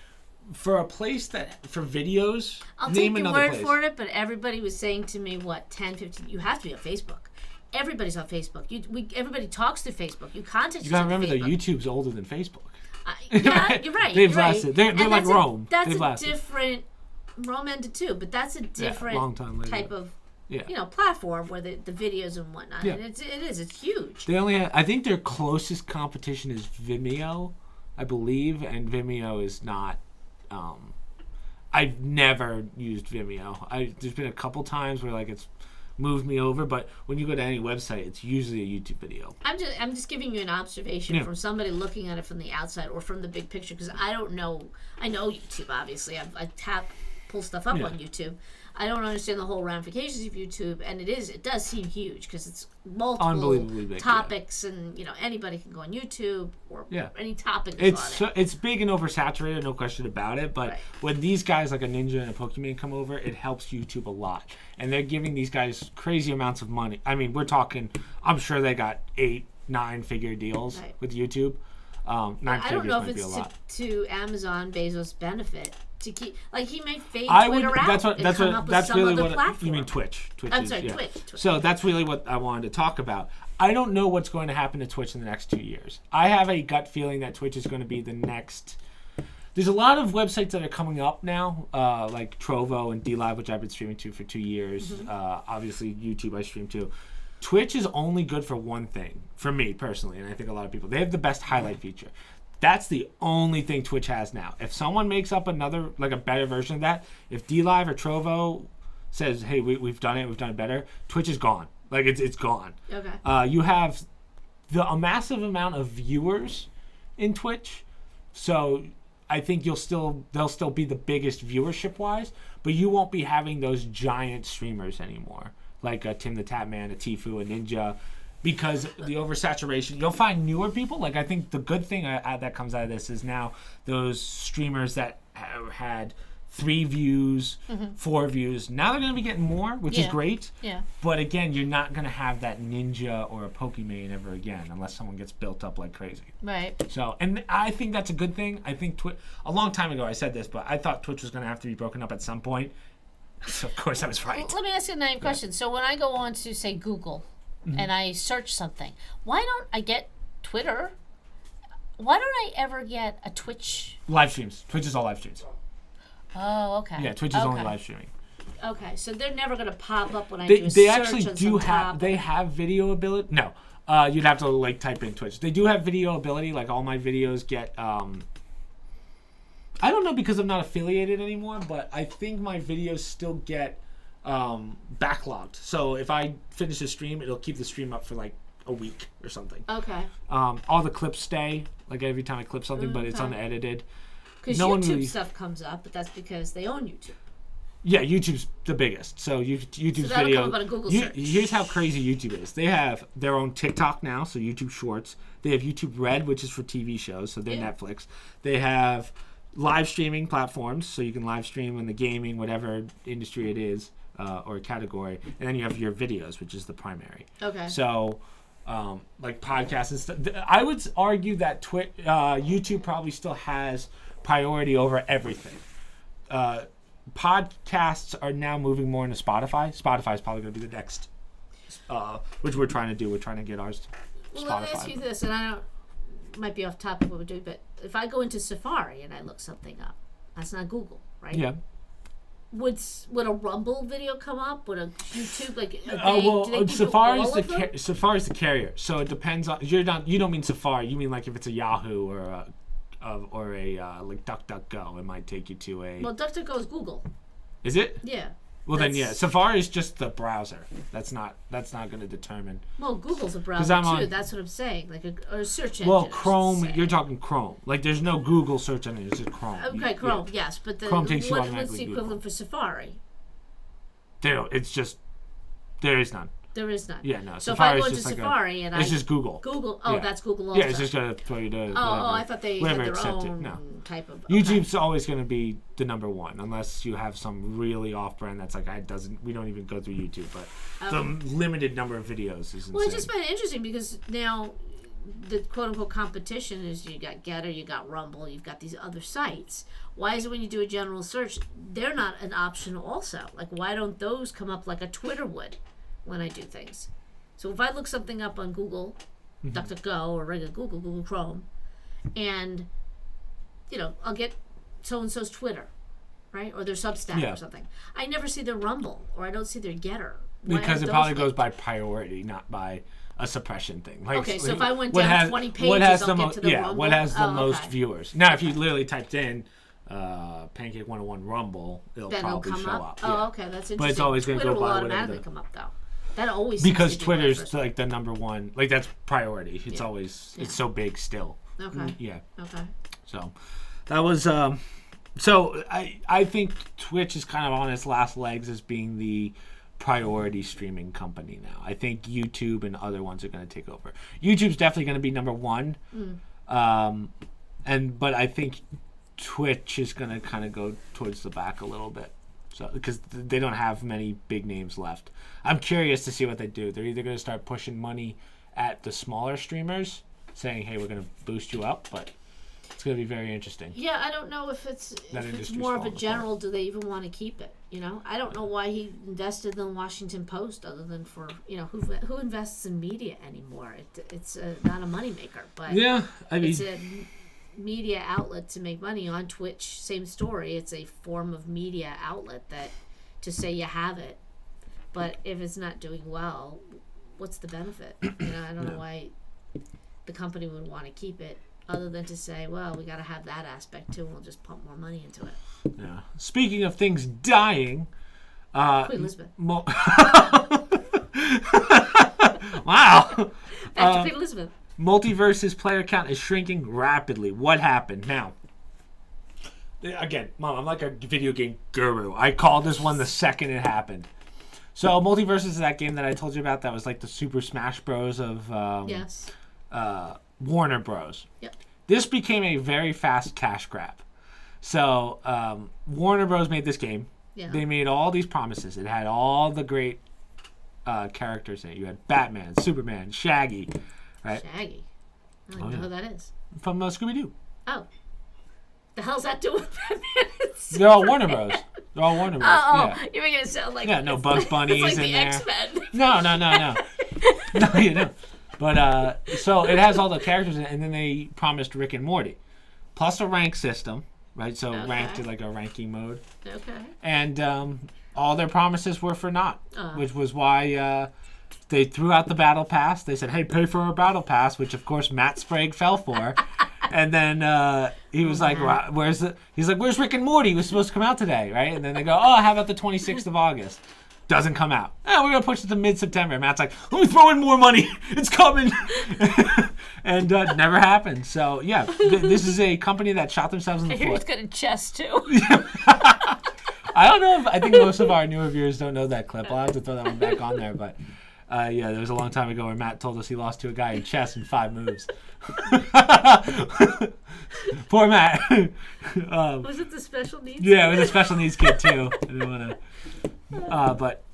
for a place for videos, I'll take your word for it, but everybody was saying to me, 10, 15... You have to be on Facebook. Everybody's on Facebook. Everybody talks through Facebook. You contact You got to remember that YouTube's older than Facebook. Yeah, you're right. They've lasted. They're like Rome. That's different. Rome ended too, but that's a different long time later. type of platform where the videos and whatnot. Yeah. And it's huge. They only I think their closest competition is Vimeo, I believe, and Vimeo is not. I've never used Vimeo. There's been a couple times where like it's moved me over, but when you go to any website, it's usually a YouTube video. I'm just giving you an observation from somebody looking at it from the outside or from the big picture, because I don't know. I know YouTube, obviously. I pull stuff up on YouTube. I don't understand the whole ramifications of YouTube, and it does seem huge because it's multiple big, topics, and anybody can go on YouTube or any topic. It's big and oversaturated, no question about it. But when these guys like a Ninja and a Pokemon come over, it helps YouTube a lot, and they're giving these guys crazy amounts of money. I mean, we're talking. I'm sure they got 8-9 figure deals with YouTube. 9 I don't know if it's to Amazon Bezos' benefit. To keep, like, he may fade Twitter out. That's really what you mean. Twitch. I'm sorry, Twitch. So that's really what I wanted to talk about. I don't know what's going to happen to Twitch in the next 2 years. I have a gut feeling that Twitch is going to be the next. There's a lot of websites that are coming up now, like Trovo and DLive, which I've been streaming to for 2 years. Mm-hmm. Obviously, YouTube I stream to. Twitch is only good for one thing, for me personally, and I think a lot of people. They have the best highlight feature. That's the only thing Twitch has now. If someone makes up another, like a better version of that, if DLive or Trovo says, hey, we've done it better, Twitch is gone. Like, it's gone. Okay. You have a massive amount of viewers in Twitch, so I think they'll still be the biggest viewership-wise, but you won't be having those giant streamers anymore, like a Tim the Tatman, a Tfue, a Ninja, because the oversaturation. You'll find newer people. Like, I think the good thing that comes out of this is now those streamers that had 3 views, 4 views. Now they're going to be getting more, which is great. Yeah. But again, you're not going to have that ninja or a Pokemon ever again unless someone gets built up like crazy. Right. So, and I think that's a good thing. I think a long time ago I said this, but I thought Twitch was going to have to be broken up at some point. So of course I was right. Let me ask you a naive question. So when I go on to, say, Google and I search something, why don't I get Twitter? Why don't I ever get a Twitch? Live streams. Twitch is all live streams. Oh, okay. Yeah, Twitch is only live streaming. Okay, so they're never going to pop up when I do a search. They actually do have. Topic. They have video ability. No, you'd have to like type in Twitch. They do have video ability. Like all my videos get. I don't know because I'm not affiliated anymore, but I think my videos still get backlogged. So if I finish a stream, it'll keep the stream up for like a week or something. Okay. All the clips stay. Like every time I clip something, but it's unedited. Because YouTube stuff comes up, but that's because they own YouTube. Yeah, YouTube's the biggest. So YouTube's that'll video. come up on a Google search. Here's how crazy YouTube is. They have their own TikTok now, so YouTube Shorts. They have YouTube Red, which is for TV shows, so they're Netflix. They have live streaming platforms, so you can live stream in the gaming, whatever industry it is, or category. And then you have your videos, which is the primary. Okay. So, like podcasts and stuff. I would argue that YouTube probably still has priority over everything. Podcasts are now moving more into Spotify. Spotify is probably going to be the next, which we're trying to do. We're trying to get ours to Spotify. Let me ask you this, and I don't, might be off topic what we're doing, but if I go into Safari and I look something up, that's not Google, right? Yeah. Would a Rumble video come up? Would a YouTube Safari's the carrier, so it depends on. You don't mean Safari. You mean like if it's a Yahoo or a like DuckDuckGo, it might take you to a. Well, DuckDuckGo is Google. Is it? Yeah. Well then, yeah. Safari is just the browser. That's not going to determine. Well, Google's a browser too. That's what I'm saying, like a search engine. Well, Chrome. You're talking Chrome. Like there's no Google search engine. It's just Chrome. Okay, Chrome. Yeah. Yes, but Chrome takes you what's automatically the equivalent for Safari? It's just there is none. There is none. Yeah, no. So if I go into Safari and it's just Google. Google. Oh, that's Google also. Yeah, it's just gonna throw you to. I thought they had their own type of. YouTube's always gonna be the number one, unless you have some really off-brand that's like we don't even go through YouTube, but the limited number of videos is insane. Well, I just find it interesting because now the quote-unquote competition is you got Getter, you got Rumble, you've got these other sites. Why is it when you do a general search, they're not an option also? Like, why don't those come up like a Twitter would? When I do things. So if I look something up on Google, DuckDuckGo or regular Google Chrome, and, I'll get so-and-so's Twitter, right? Or their Substack or something. I never see their Rumble, or I don't see their Getter. Because it probably goes by priority, not by a suppression thing. Like, okay, so if I went down 20 pages, I'll get to the Rumble. What has the most viewers? Now, if you literally typed in Pancake 101 Rumble, it'll probably show up. Oh, okay, that's interesting. But it's always going to go by whatever. Twitter will automatically come up, though. That always because Twitter's like the number one, like that's priority. It's always it's so big still. Okay. Yeah. Okay. So that was so I think Twitch is kind of on its last legs as being the priority streaming company now. I think YouTube and other ones are going to take over. YouTube's definitely going to be number one. But I think Twitch is going to kind of go towards the back a little bit. So, because they don't have many big names left. I'm curious to see what they do. They're either going to start pushing money at the smaller streamers, saying, hey, we're going to boost you up, but it's going to be very interesting. Yeah, I don't know if it's more of a general, do they even want to keep it? I don't know why he invested in the Washington Post other than for, who invests in media anymore? It's not a moneymaker, but it's a media outlet to make money. On Twitch, same story. It's a form of media outlet that to say you have it, but if it's not doing well, what's the benefit? I don't know why the company would want to keep it other than to say, well, we got to have that aspect too, and we'll just pump more money into it. Yeah. Speaking of things dying, Queen Elizabeth. Wow. Back to Queen Elizabeth. Multiversus player count is shrinking rapidly. What happened? Now, again, Mom, I'm like a video game guru. I called this one the second it happened. So, Multiversus is that game that I told you about that was like the Super Smash Bros. Of Warner Bros. Yep. This became a very fast cash grab. So Warner Bros. Made this game. Yeah. They made all these promises. It had all the great characters in it. You had Batman, Superman, Shaggy, right? Shaggy. I don't know who that is. From Scooby-Doo. Oh. The hell's that doing with Batman and Superman? They're all Warner Bros. They're all Warner Bros. Yeah. You're making it sound like... Yeah, no Bugs Bunny's it's like in the there. X-Men. No. No, you don't. But, so it has all the characters in it, and then they promised Rick and Morty. Plus a rank system, right? So ranked in like a ranking mode. Okay. And all their promises were for naught, which was why they threw out the battle pass. They said, hey, pay for our battle pass, which, of course, Matt Sprague fell for. And then he was like, he's like, where's Rick and Morty? He was supposed to come out today, right? And then they go, how about the 26th of August? Doesn't come out. Oh, we're going to push it to mid-September. Matt's like, let me throw in more money. It's coming. And never happened. So, yeah, this is a company that shot themselves in the foot. He's got a chest, too. I don't know I think most of our newer viewers don't know that clip. I'll have to throw that one back on there. But, yeah, there was a long time ago where Matt told us he lost to a guy in chess in 5 moves. Poor Matt. Was it the special needs? Yeah, it was a special needs kid, too. I didn't want to... but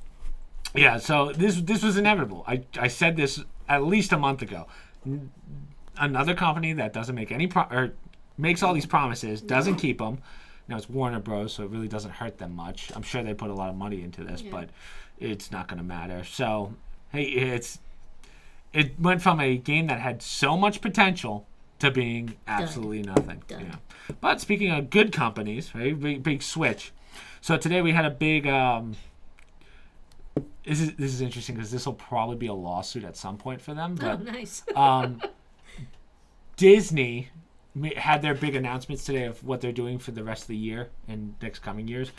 yeah, so this was inevitable. I said this at least a month ago. Another company that doesn't make any or makes all these promises, doesn't keep them. You know, it's Warner Bros, so it really doesn't hurt them much. I'm sure they put a lot of money into this, but it's not going to matter. So hey, it went from a game that had so much potential to being absolutely nothing. Done. Yeah. But speaking of good companies, right? Big switch. So today we had a big. This is interesting because this will probably be a lawsuit at some point for them. But, nice. Disney had their big announcements today of what they're doing for the rest of the year and next coming years.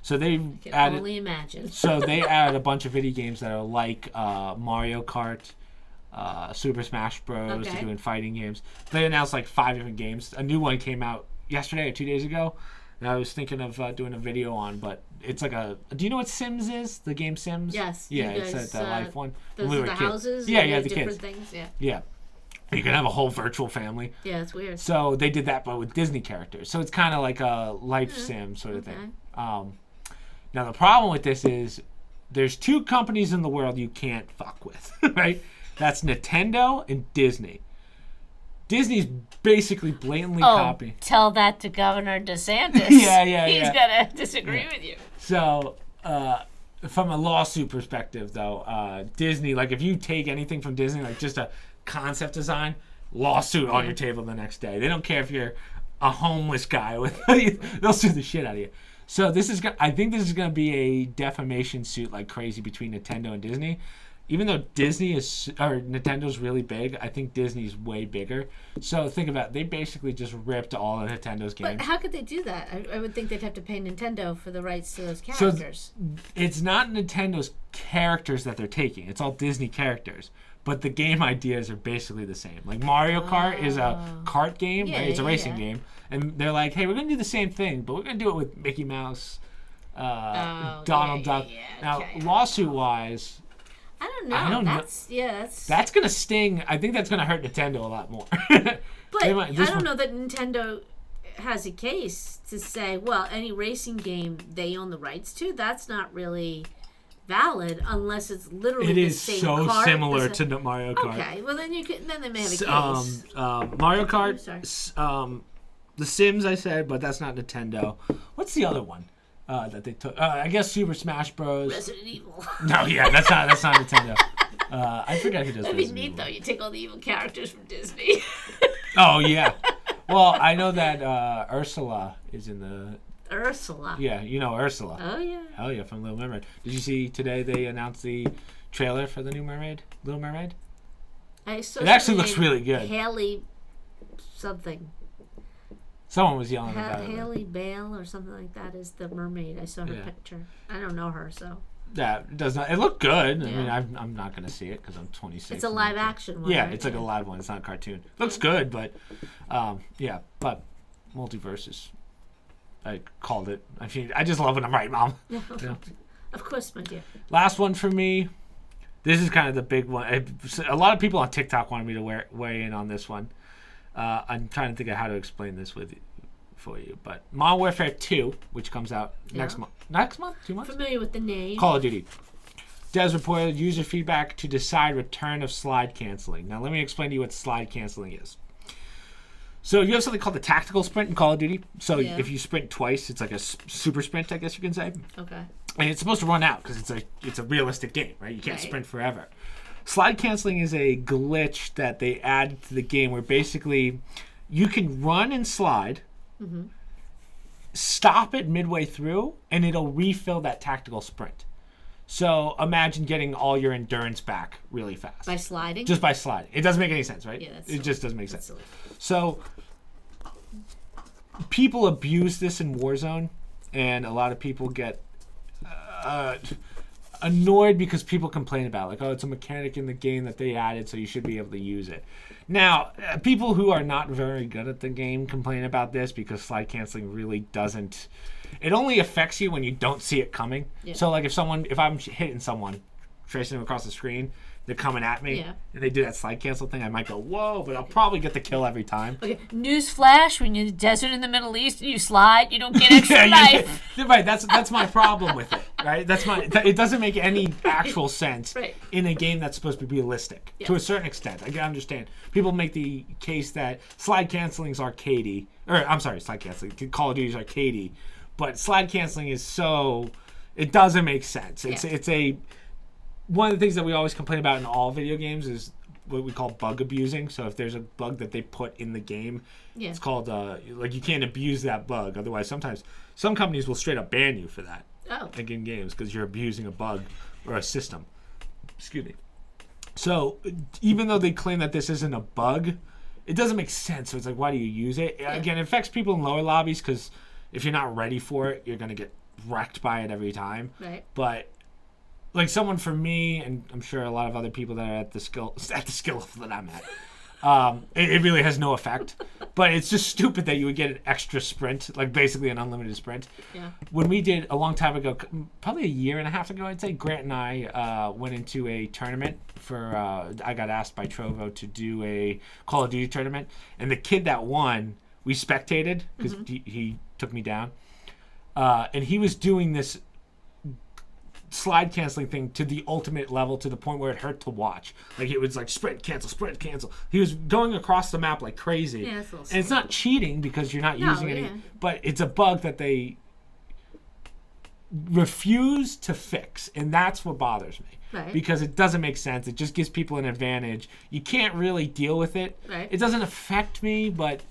So they added. Only imagine. So they added a bunch of video games that are like Mario Kart, Super Smash Bros. Okay. They're doing fighting games. They announced like 5 different games. A new one came out yesterday or 2 days ago. And I was thinking of doing a video on, but it's like a... Do you know what Sims is? The game Sims? Yes. Yeah, it's the life one. Those are the houses? Yeah, the different kids. Things, yeah. Yeah. You can have a whole virtual family. Yeah, it's weird. So they did that, but with Disney characters. So it's kind of like a life sim sort of thing. Now, the problem with this is there's 2 companies in the world you can't fuck with, right? That's Nintendo and Disney. Disney's basically blatantly copying. Tell that to Governor DeSantis. Yeah. He's gonna disagree with you. So, from a lawsuit perspective, though, Disney, like if you take anything from Disney, like just a concept design, lawsuit on your table the next day. They don't care if you're a homeless guy with. They'll sue the shit out of you. So I think this is gonna be a defamation suit like crazy between Nintendo and Disney. Even though Nintendo's really big, I think Disney's way bigger. So think about it. They basically just ripped all of Nintendo's games. But how could they do that? I would think they'd have to pay Nintendo for the rights to those characters. So it's not Nintendo's characters that they're taking. It's all Disney characters. But the game ideas are basically the same. Like Mario Kart is a kart game. Right? It's a racing game. And they're like, hey, we're going to do the same thing, but we're going to do it with Mickey Mouse, Donald Duck. Now, lawsuit-wise... I don't know. That's gonna sting. I think that's gonna hurt Nintendo a lot more. But I don't know that Nintendo has a case to say, well, any racing game they own the rights to. That's not really valid unless it's literally the same so kart. Similar to Mario Kart. Okay, well then they may have a case. Mario Kart, The Sims I said, but that's not Nintendo. What's the other one? That they took, I guess Super Smash Bros. Resident Evil. No, yeah, that's not Nintendo. I forget who does. That'd be neat though. You take all the evil characters from Disney. Oh yeah. Well, I know that Ursula is in the. Ursula. Yeah, you know Ursula. Oh yeah. Hell yeah, from Little Mermaid. Did you see today they announced the trailer for the new Little Mermaid? It actually looks really good. Haley, something. Someone was yelling about it. Haley Bale or something like that is the mermaid. I saw her picture. I don't know her, so. Yeah, it does not. It looked good. Yeah. I mean, I'm not gonna see it because I'm 26. It's a live action one. Yeah, right? it's like a live one. It's not a cartoon. Looks good, but yeah. But Multiversus, I called it. I just love when I'm right, Mom. Yeah. Of course, my dear. Last one for me. This is kind of the big one. A lot of people on TikTok wanted me to weigh in on this one. I'm trying to think of how to explain this for you. But Modern Warfare 2, which comes out next month. Next month? 2 months? Familiar with the name. Call of Duty. Devs reported user feedback to decide return of slide canceling. Now, let me explain to you what slide canceling is. So you have something called the tactical sprint in Call of Duty. So if you sprint twice, it's like a super sprint, I guess you can say. Okay. And it's supposed to run out because it's a realistic game, right? You can't sprint forever. Slide canceling is a glitch that they add to the game where basically you can run and slide, stop it midway through, and it'll refill that tactical sprint. So imagine getting all your endurance back really fast. By sliding? Just by sliding. It doesn't make any sense, right? Yeah, that's It just doesn't make sense. silly. So people abuse this in Warzone, and a lot of people get annoyed because people complain about it. Like, oh, it's a mechanic in the game that they added, so you should be able to use it. Now, people who are not very good at the game complain about this because slide canceling really doesn't... It only affects you when you don't see it coming. Yeah. So, like, if I'm hitting someone, tracing them across the screen, they're coming at me, and they do that slide cancel thing, I might go, whoa, but I'll probably get the kill every time. Okay, newsflash, when you're in the desert in the Middle East and you slide, you don't get extra life. Right, that's my problem with it, right? It doesn't make any actual sense in a game that's supposed to be realistic, to a certain extent. I can understand. People make the case that slide canceling is arcadey, slide canceling, Call of Duty is arcadey, but slide canceling is so, it doesn't make sense. It's one of the things that we always complain about in all video games is what we call bug abusing. So if there's a bug that they put in the game, it's called, you can't abuse that bug. Otherwise, sometimes some companies will straight up ban you for that in games because you're abusing a bug or a system. Excuse me. So even though they claim that this isn't a bug, it doesn't make sense. So it's like, why do you use it? Again, it affects people in lower lobbies because if you're not ready for it, you're going to get wrecked by it every time. Right. But like someone for me, and I'm sure a lot of other people that are at the skill level that I'm at, it really has no effect. But it's just stupid that you would get an extra sprint, like basically an unlimited sprint. Yeah. When we did a long time ago, probably a year and a half ago, I'd say, Grant and I went into a tournament for. I got asked by Trovo to do a Call of Duty tournament, and the kid that won, we spectated because he took me down, and he was doing this slide canceling thing to the ultimate level, to the point where it hurt to watch. Like it was like sprint cancel. He was going across the map like crazy. Yeah, and it's not cheating because you're not using any, but it's a bug that they refuse to fix, and that's what bothers me. Right. Because it doesn't make sense. It just gives people an advantage. You can't really deal with it. Right. It doesn't affect me, but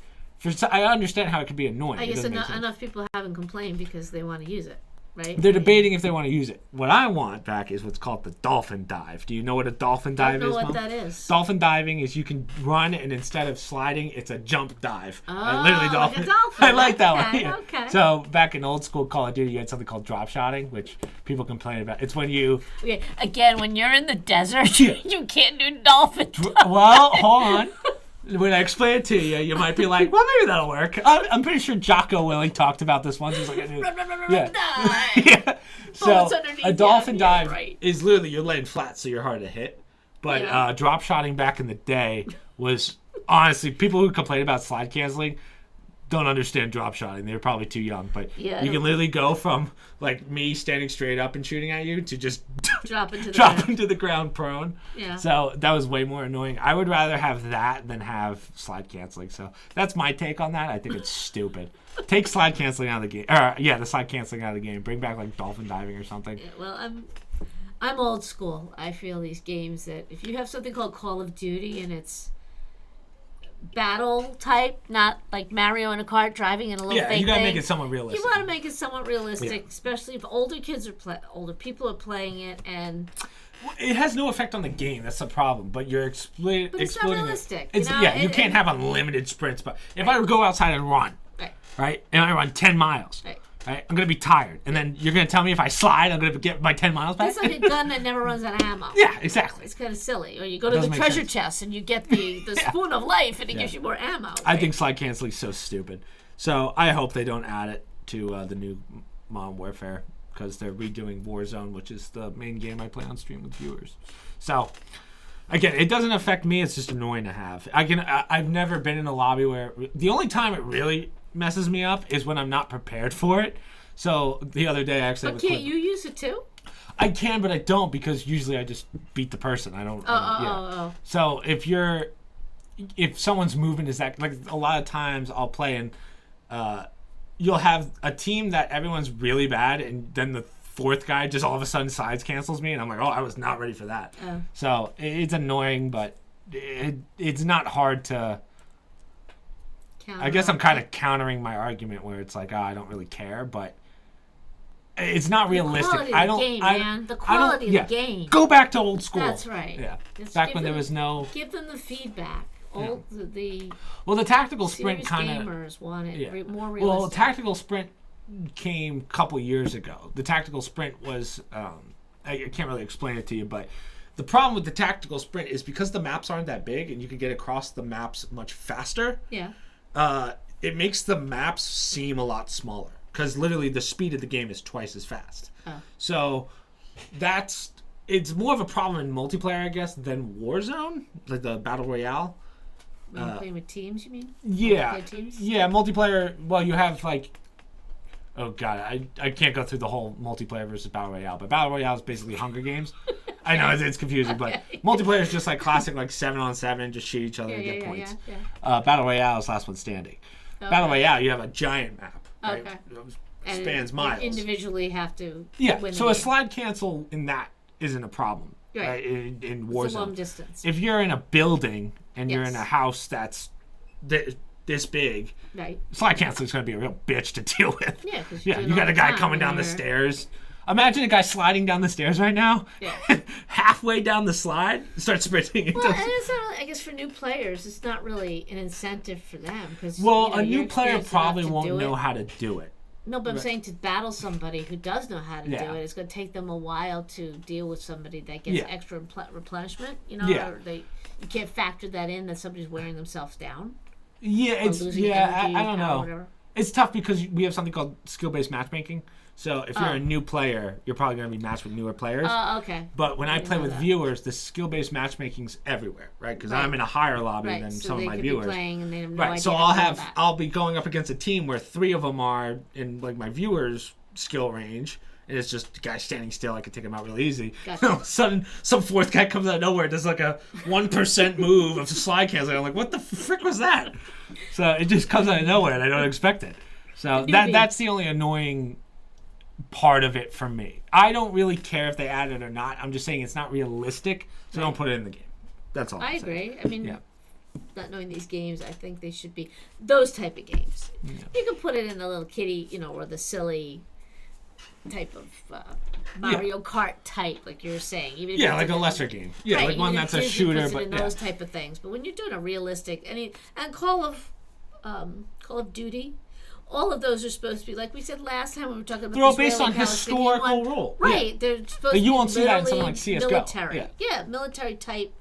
I understand how it could be annoying. I guess enough people haven't complained because they want to use it. Right? They're debating if they want to use it. What I want back is what's called the dolphin dive. Do you know what a dolphin dive is? I don't know what that is. Dolphin diving is you can run, and instead of sliding, it's a jump dive. Oh, literally dolphin. Like a dolphin. I like that one. Yeah. Okay. So back in old school Call of Duty, you had something called drop shotting, which people complain about. It's when you... Okay. Again, when you're in the desert, you can't do dolphin dive. Well, hold on. When I explain it to you, you might be like, well, maybe that'll work. I'm pretty sure Jocko Willing talked about this once. He's like, yeah. So a dolphin dive is literally you're laying flat, so you're hard to hit. But drop shotting back in the day was, honestly, people who complain about slide canceling don't understand drop shotting. They're probably too young. But you can literally go from like me standing straight up and shooting at you to just drop into the ground prone. Yeah. So that was way more annoying. I would rather have that than have slide canceling. So that's my take on that. I think it's stupid. Take slide canceling out of the game. The slide canceling out of the game. Bring back like dolphin diving or something. Yeah, well, I'm old school. I feel these games that if you have something called Call of Duty and it's battle type, not like Mario in a kart driving in a little thing. You gotta make it somewhat realistic. You want to make it somewhat realistic, especially if older people are playing it, and it has no effect on the game. That's the problem. But you're exploding. But it's not realistic. You can't have unlimited sprints. But if I go outside and run, right, and I run 10 miles. Right, I'm going to be tired. And then you're going to tell me if I slide, I'm going to get my 10 miles back? It's like a gun that never runs out of ammo. Yeah, exactly. It's kind of silly. Or you go to the treasure chest and you get the spoon of life and it gives you more ammo. Right? I think slide canceling is so stupid. So I hope they don't add it to the new Modern Warfare because they're redoing Warzone, which is the main game I play on stream with viewers. So, again, it doesn't affect me. It's just annoying to have. I've never been in a lobby where... The only time it really messes me up is when I'm not prepared for it. So the other day I actually But can't you use it too? I can, but I don't, because usually I just beat the person. I don't. So if someone's movement is that, like, a lot of times I'll play and you'll have a team that everyone's really bad, and then the fourth guy just all of a sudden sides cancels me, and I'm like, oh, I was not ready for that. So it's annoying, but it's not hard to. I guess I'm kind of countering my argument where it's like, I don't really care, but it's not realistic. The quality of the game. Go back to old school. That's right. Yeah. Back when there was no. Give them the feedback. The tactical sprint kind of. Gamers want it more realistic. Well, tactical sprint came a couple years ago. The tactical sprint was. I can't really explain it to you, but the problem with the tactical sprint is because the maps aren't that big and you can get across the maps much faster. Yeah. It makes the maps seem a lot smaller. Because literally the speed of the game is twice as fast. So it's more of a problem in multiplayer, I guess, than Warzone, like the Battle Royale. When you're playing with teams, you mean? Yeah. Multiplayer teams? Yeah, multiplayer, well, you have like, oh god, I can't go through the whole multiplayer versus Battle Royale, but Battle Royale is basically Hunger Games. I know, it's confusing, but multiplayer is just like classic, like 7-on-7, just shoot each other and get points. Battle Royale is last one standing. Okay. Battle Royale, you have a giant map. Right? Okay. It spans miles. You individually have to win so a slide cancel in that isn't a problem. Right. In Warzone. It's a long distance. If you're in a building and you're in a house that's this big, right, slide cancel is going to be a real bitch to deal with. Yeah, because you got a guy coming down the stairs. Imagine a guy sliding down the stairs right now. Yeah. Halfway down the slide, start sprinting. Well, and it's not really, I guess for new players, it's not really an incentive for them. Cause, a new player probably won't know how to do it. No, but I'm saying to battle somebody who does know how to do it, it's going to take them a while to deal with somebody that gets extra replenishment, or you can't factor that in, that somebody's wearing themselves down. Yeah, I don't know. It's tough because we have something called skill-based matchmaking. So if you're a new player, you're probably going to be matched with newer players. Okay. But when I play with viewers, the skill-based matchmaking's everywhere, right? Because I'm in a higher lobby than some of my viewers. Be playing and they have no idea so I'll be going up against a team where 3 of them are in like my viewers' skill range, and it's just a guy standing still. I could take him out really easy. Gotcha. All of a sudden, some fourth guy comes out of nowhere, does like a 1% move of slide cancel. I'm like, what the frick was that? So it just comes out of nowhere, and I don't expect it. So that's the only annoying part of it for me. I don't really care if they add it or not. I'm just saying it's not realistic, so don't put it in the game. That's all. I agree. I mean, not knowing these games, I think they should be those type of games. Yeah. You can put it in the little kiddie, or the silly type of Mario Kart type, like you were saying. Even if like a lesser game. Yeah, like one that's a shooter, but those type of things. But when you're doing a realistic, and Call of Duty. All of those are supposed to be, like we said last time when we were talking about. They're all based on historical rule, right? Yeah. They're supposed to be. You won't see that in something like CS:GO. Military, military type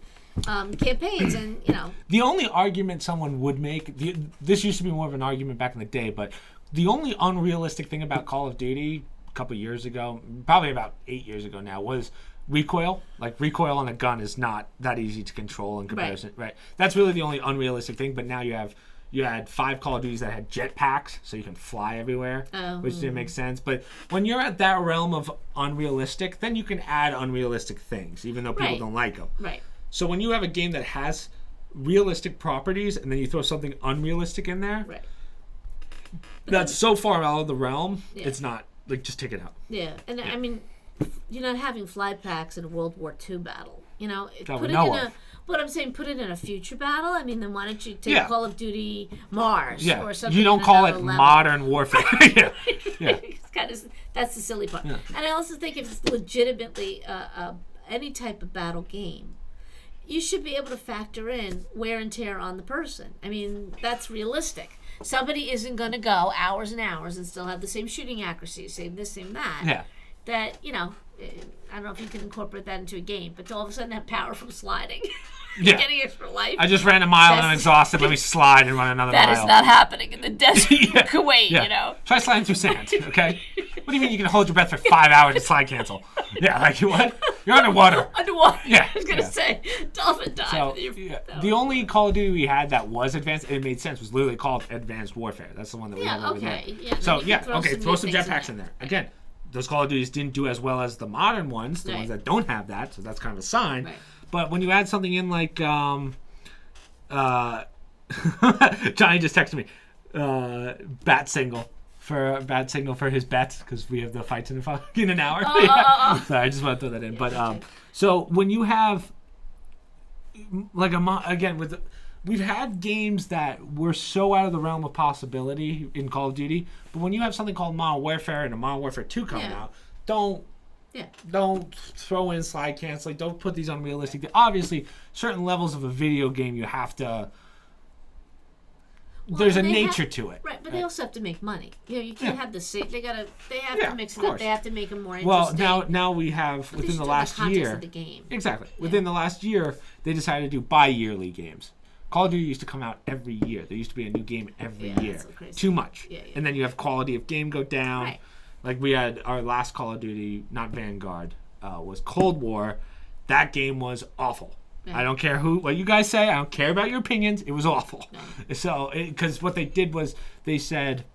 campaigns, and The only argument someone would make, this used to be more of an argument back in the day, but the only unrealistic thing about Call of Duty a couple years ago, probably about 8 years ago now, was recoil. Like recoil on a gun is not that easy to control in comparison, right? That's really the only unrealistic thing. But now you had 5 Call of Duties that had jetpacks, so you can fly everywhere, which didn't make sense. But when you're at that realm of unrealistic, then you can add unrealistic things, even though people don't like them. Right. So when you have a game that has realistic properties, and then you throw something unrealistic in there, that's so far out of the realm, it's not, like, just take it out. Yeah, and I mean, you're not having fly packs in a World War II battle. But I'm saying put it in a future battle. I mean, then why don't you take Call of Duty Mars or something? You don't call it modern warfare. That's the silly part. Yeah. And I also think if it's legitimately any type of battle game, you should be able to factor in wear and tear on the person. I mean, that's realistic. Somebody isn't going to go hours and hours and still have the same shooting accuracy, same this, same that. Yeah. That, I don't know if you can incorporate that into a game, but to all of a sudden have power from sliding. Getting extra life. I just ran a mile and I'm exhausted. Let me slide and run another mile. That is not happening in the desert of Kuwait, Try sliding through sand, okay? What do you mean you can hold your breath for 5 hours and slide cancel? Yeah, like what? You're underwater. Underwater. Yeah. I was gonna say dolphin dive. So the only Call of Duty we had that was advanced, and it made sense, was literally called Advanced Warfare. That's the one that we had over there. Yeah, so throw some jetpacks in there. Again, those Call of Duties didn't do as well as the modern ones, the ones that don't have that. So that's kind of a sign. Right. But when you add something in like, Johnny just texted me, bat signal for his bets because we have the fights in an hour. So I just want to throw that in. But so when you have like we've had games that were so out of the realm of possibility in Call of Duty, but when you have something called Modern Warfare and a Modern Warfare 2 coming out, don't throw in slide canceling. Don't put these unrealistic. Obviously, certain levels of a video game you have to. There's a nature to it, right? But they also have to make money. You can't have the same. They have to mix it up. They have to make them more interesting. Well, now we have within the last year. Of the game. Exactly. Within the last year, they decided to do bi-yearly games. Call of Duty used to come out every year. There used to be a new game every year. Too much. And then you have quality of game go down. Right. Like we had our last Call of Duty, not Vanguard, was Cold War. That game was awful. I don't care what you guys say. I don't care about your opinions. It was awful. No. So, because what they did was they said,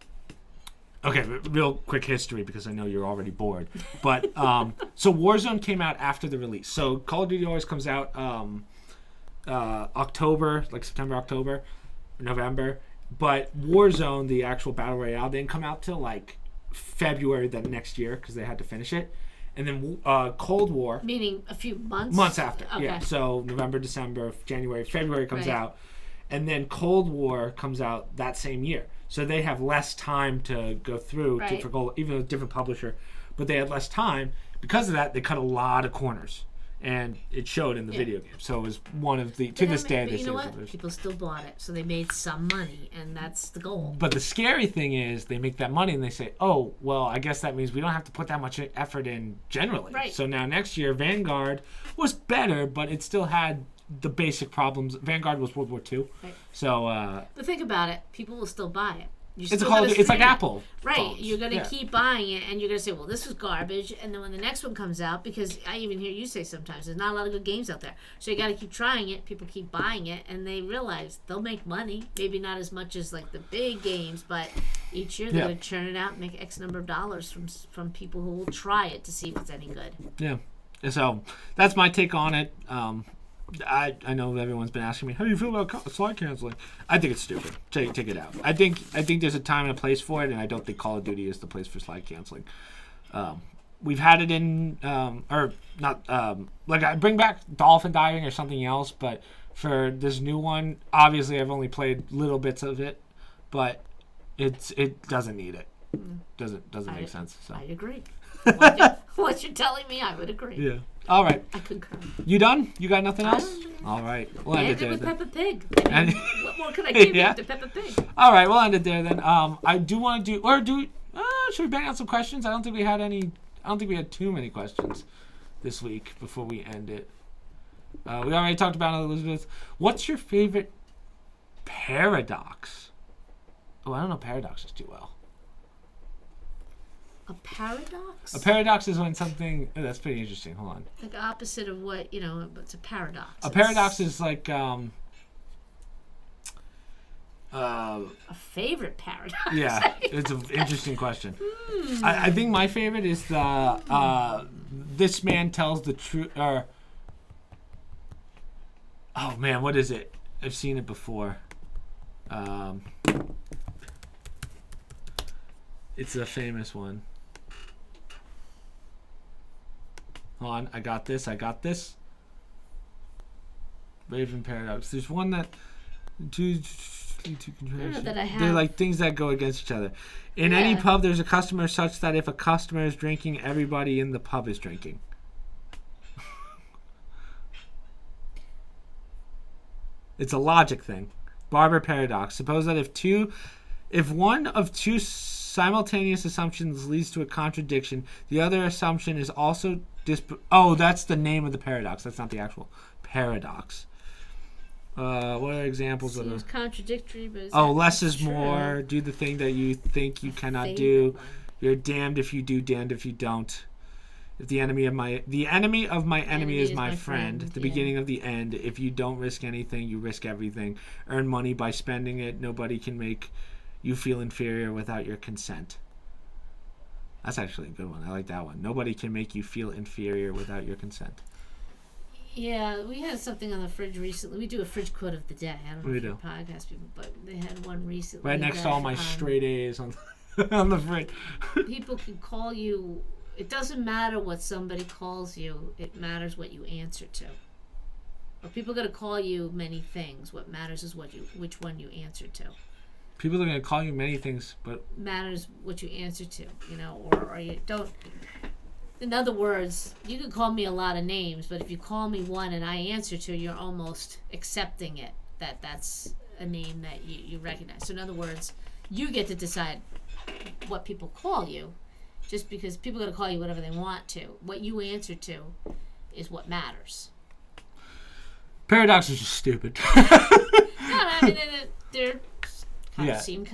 okay, real quick history because I know you're already bored. But so Warzone came out after the release. So Call of Duty always comes out October, like September, October, November. But Warzone, the actual battle royale, didn't come out till like February the next year because they had to finish it. And then Cold War. Meaning a few months? Months after. Okay. Yeah. So November, December, January, February comes out. And then Cold War comes out that same year. So they have less time to go through, even though different publisher. But they had less time. Because of that, they cut a lot of corners. And it showed in the video game. So it was one of the, this day. But you know what? People still bought it. So they made some money. And that's the goal. But the scary thing is they make that money and they say, oh, well, I guess that means we don't have to put that much effort in generally. Right. So now next year, Vanguard was better, but it still had the basic problems. Vanguard was World War II. Right. So. But think about it. People will still buy it. It's like Apple. Right. Phones. You're going to keep buying it, and you're going to say, well, this was garbage. And then when the next one comes out, because I even hear you say sometimes, there's not a lot of good games out there. So you got to keep trying it. People keep buying it, and they realize they'll make money. Maybe not as much as like the big games, but each year they're going to churn it out and make X number of dollars from people who will try it to see if it's any good. Yeah. So that's my take on it. I know everyone's been asking me, how do you feel about slide canceling? I think it's stupid. Take it out. I think there's a time and a place for it, and I don't think Call of Duty is the place for slide canceling. We've had it in, like I bring back dolphin diving or something else, but for this new one, obviously I've only played little bits of it, but it doesn't need it. Doesn't make sense. So I agree. What you're telling me, I would agree. Yeah. All right. I concur. You done? You got nothing else? All right. We'll end it there with then. Peppa Pig. What more could I give you to Peppa Pig? All right. We'll end it there then. I do want to should we bang out some questions? I don't think we had too many questions this week before we end it. We already talked about Elizabeth. What's your favorite paradox? Oh, I don't know paradoxes too well. A paradox? A paradox is when something... Oh, that's pretty interesting. Hold on. Like opposite of what, it's a paradox. A paradox is like... a favorite paradox. Yeah, it's an interesting question. I think my favorite is the... this man tells the truth... oh, man, what is it? I've seen it before. It's a famous one. Hold on, I got this. Raven paradox. There's one that they're like things that go against each other. In any pub, there's a customer such that if a customer is drinking, everybody in the pub is drinking. It's a logic thing. Barber paradox. Suppose that if one of two simultaneous assumptions leads to a contradiction, the other assumption is also that's the name of the paradox. That's not the actual paradox. What are examples of those? Contradictory, but less is more. Do the thing that you think you cannot do. You're damned if you do, damned if you don't. If the enemy of my enemy is my friend. The beginning of the end. If you don't risk anything, you risk everything. Earn money by spending it. Nobody can make you feel inferior without your consent. That's actually a good one. I like that one. Nobody can make you feel inferior without your consent. Yeah, we had something on the fridge recently. We do a fridge quote of the day. I don't know if you're podcast people, but they had one recently. Right next to all my straight A's on on the fridge. People can call you. It doesn't matter what somebody calls you. It matters what you answer to. Or people are going to call you many things. What matters is which one you answer to. People are going to call you many things, but matters what you answer to, or you don't. In other words, you can call me a lot of names, but if you call me one and I answer to, you're almost accepting it, that's a name that you recognize. So in other words, you get to decide what people call you, just because people are going to call you whatever they want to. What you answer to is what matters. Paradox is just stupid. No, I mean, they're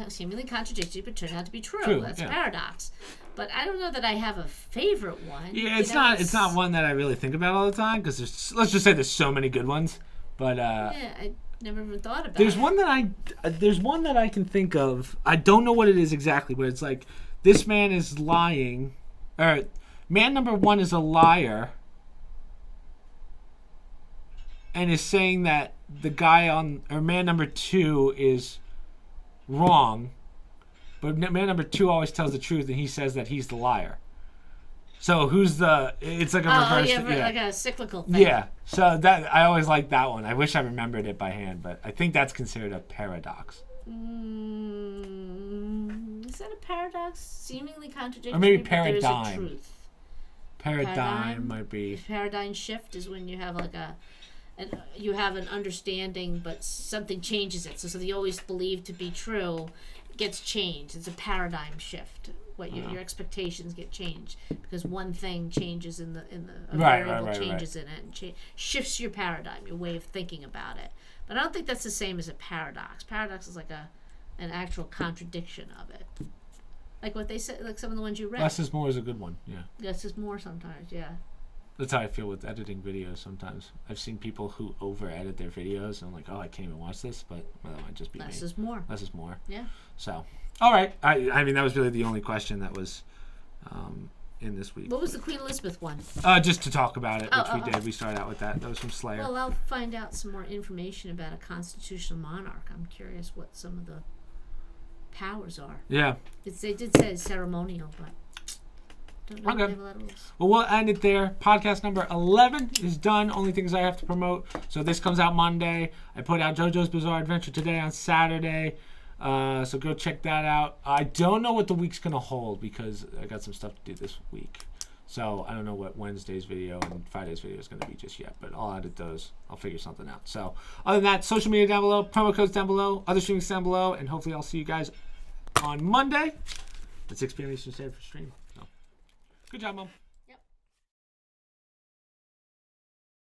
seemingly contradictory, but turn out to be true. That's paradox. But I don't know that I have a favorite one. Yeah, it's not one that I really think about all the time, because let's just say there's so many good ones. But I never even thought about there's one that I can think of. I don't know what it is exactly, but it's like this man is lying, or man number one is a liar, and is saying that the guy man number two is wrong, but man number two always tells the truth, and he says that he's the liar. So it's like a reverse. Like a cyclical thing. Yeah. So that I always like that one. I wish I remembered it by hand, but I think that's considered a paradox. Is that a paradox? Seemingly contradictory. Or maybe paradigm. There's a truth. Paradigm might be. Paradigm shift is when you have you have an understanding, but something changes it. So something you always believe to be true gets changed. It's a paradigm shift. Your expectations get changed because one thing changes in the variable changes in it and shifts your paradigm, your way of thinking about it. But I don't think that's the same as a paradox. Paradox is like an actual contradiction of it. Like what they said, like some of the ones you read. Less is more is a good one. Yeah. Less is more sometimes. Yeah. That's how I feel with editing videos sometimes. I've seen people who over-edit their videos, and I'm like, oh, I can't even watch this, but that might just be less is more. Less is more. Yeah. So, all right. I mean, that was really the only question that was in this week. What was the Queen Elizabeth one? Just to talk about it, which we did. We started out with that. That was from Slayer. Well, I'll find out some more information about a constitutional monarch. I'm curious what some of the powers are. Yeah. They did say ceremonial, but... Okay. Well, we'll end it there. Podcast number 11 is done. Only things I have to promote. So this comes out Monday. I put out JoJo's Bizarre Adventure today on Saturday. So go check that out. I don't know what the week's going to hold because I got some stuff to do this week. So I don't know what Wednesday's video and Friday's video is going to be just yet. But I'll edit those. I'll figure something out. So other than that, social media down below, promo codes down below, other streamings down below. And hopefully I'll see you guys on Monday at 6 p.m. Eastern Standard for stream. Good job, Mom.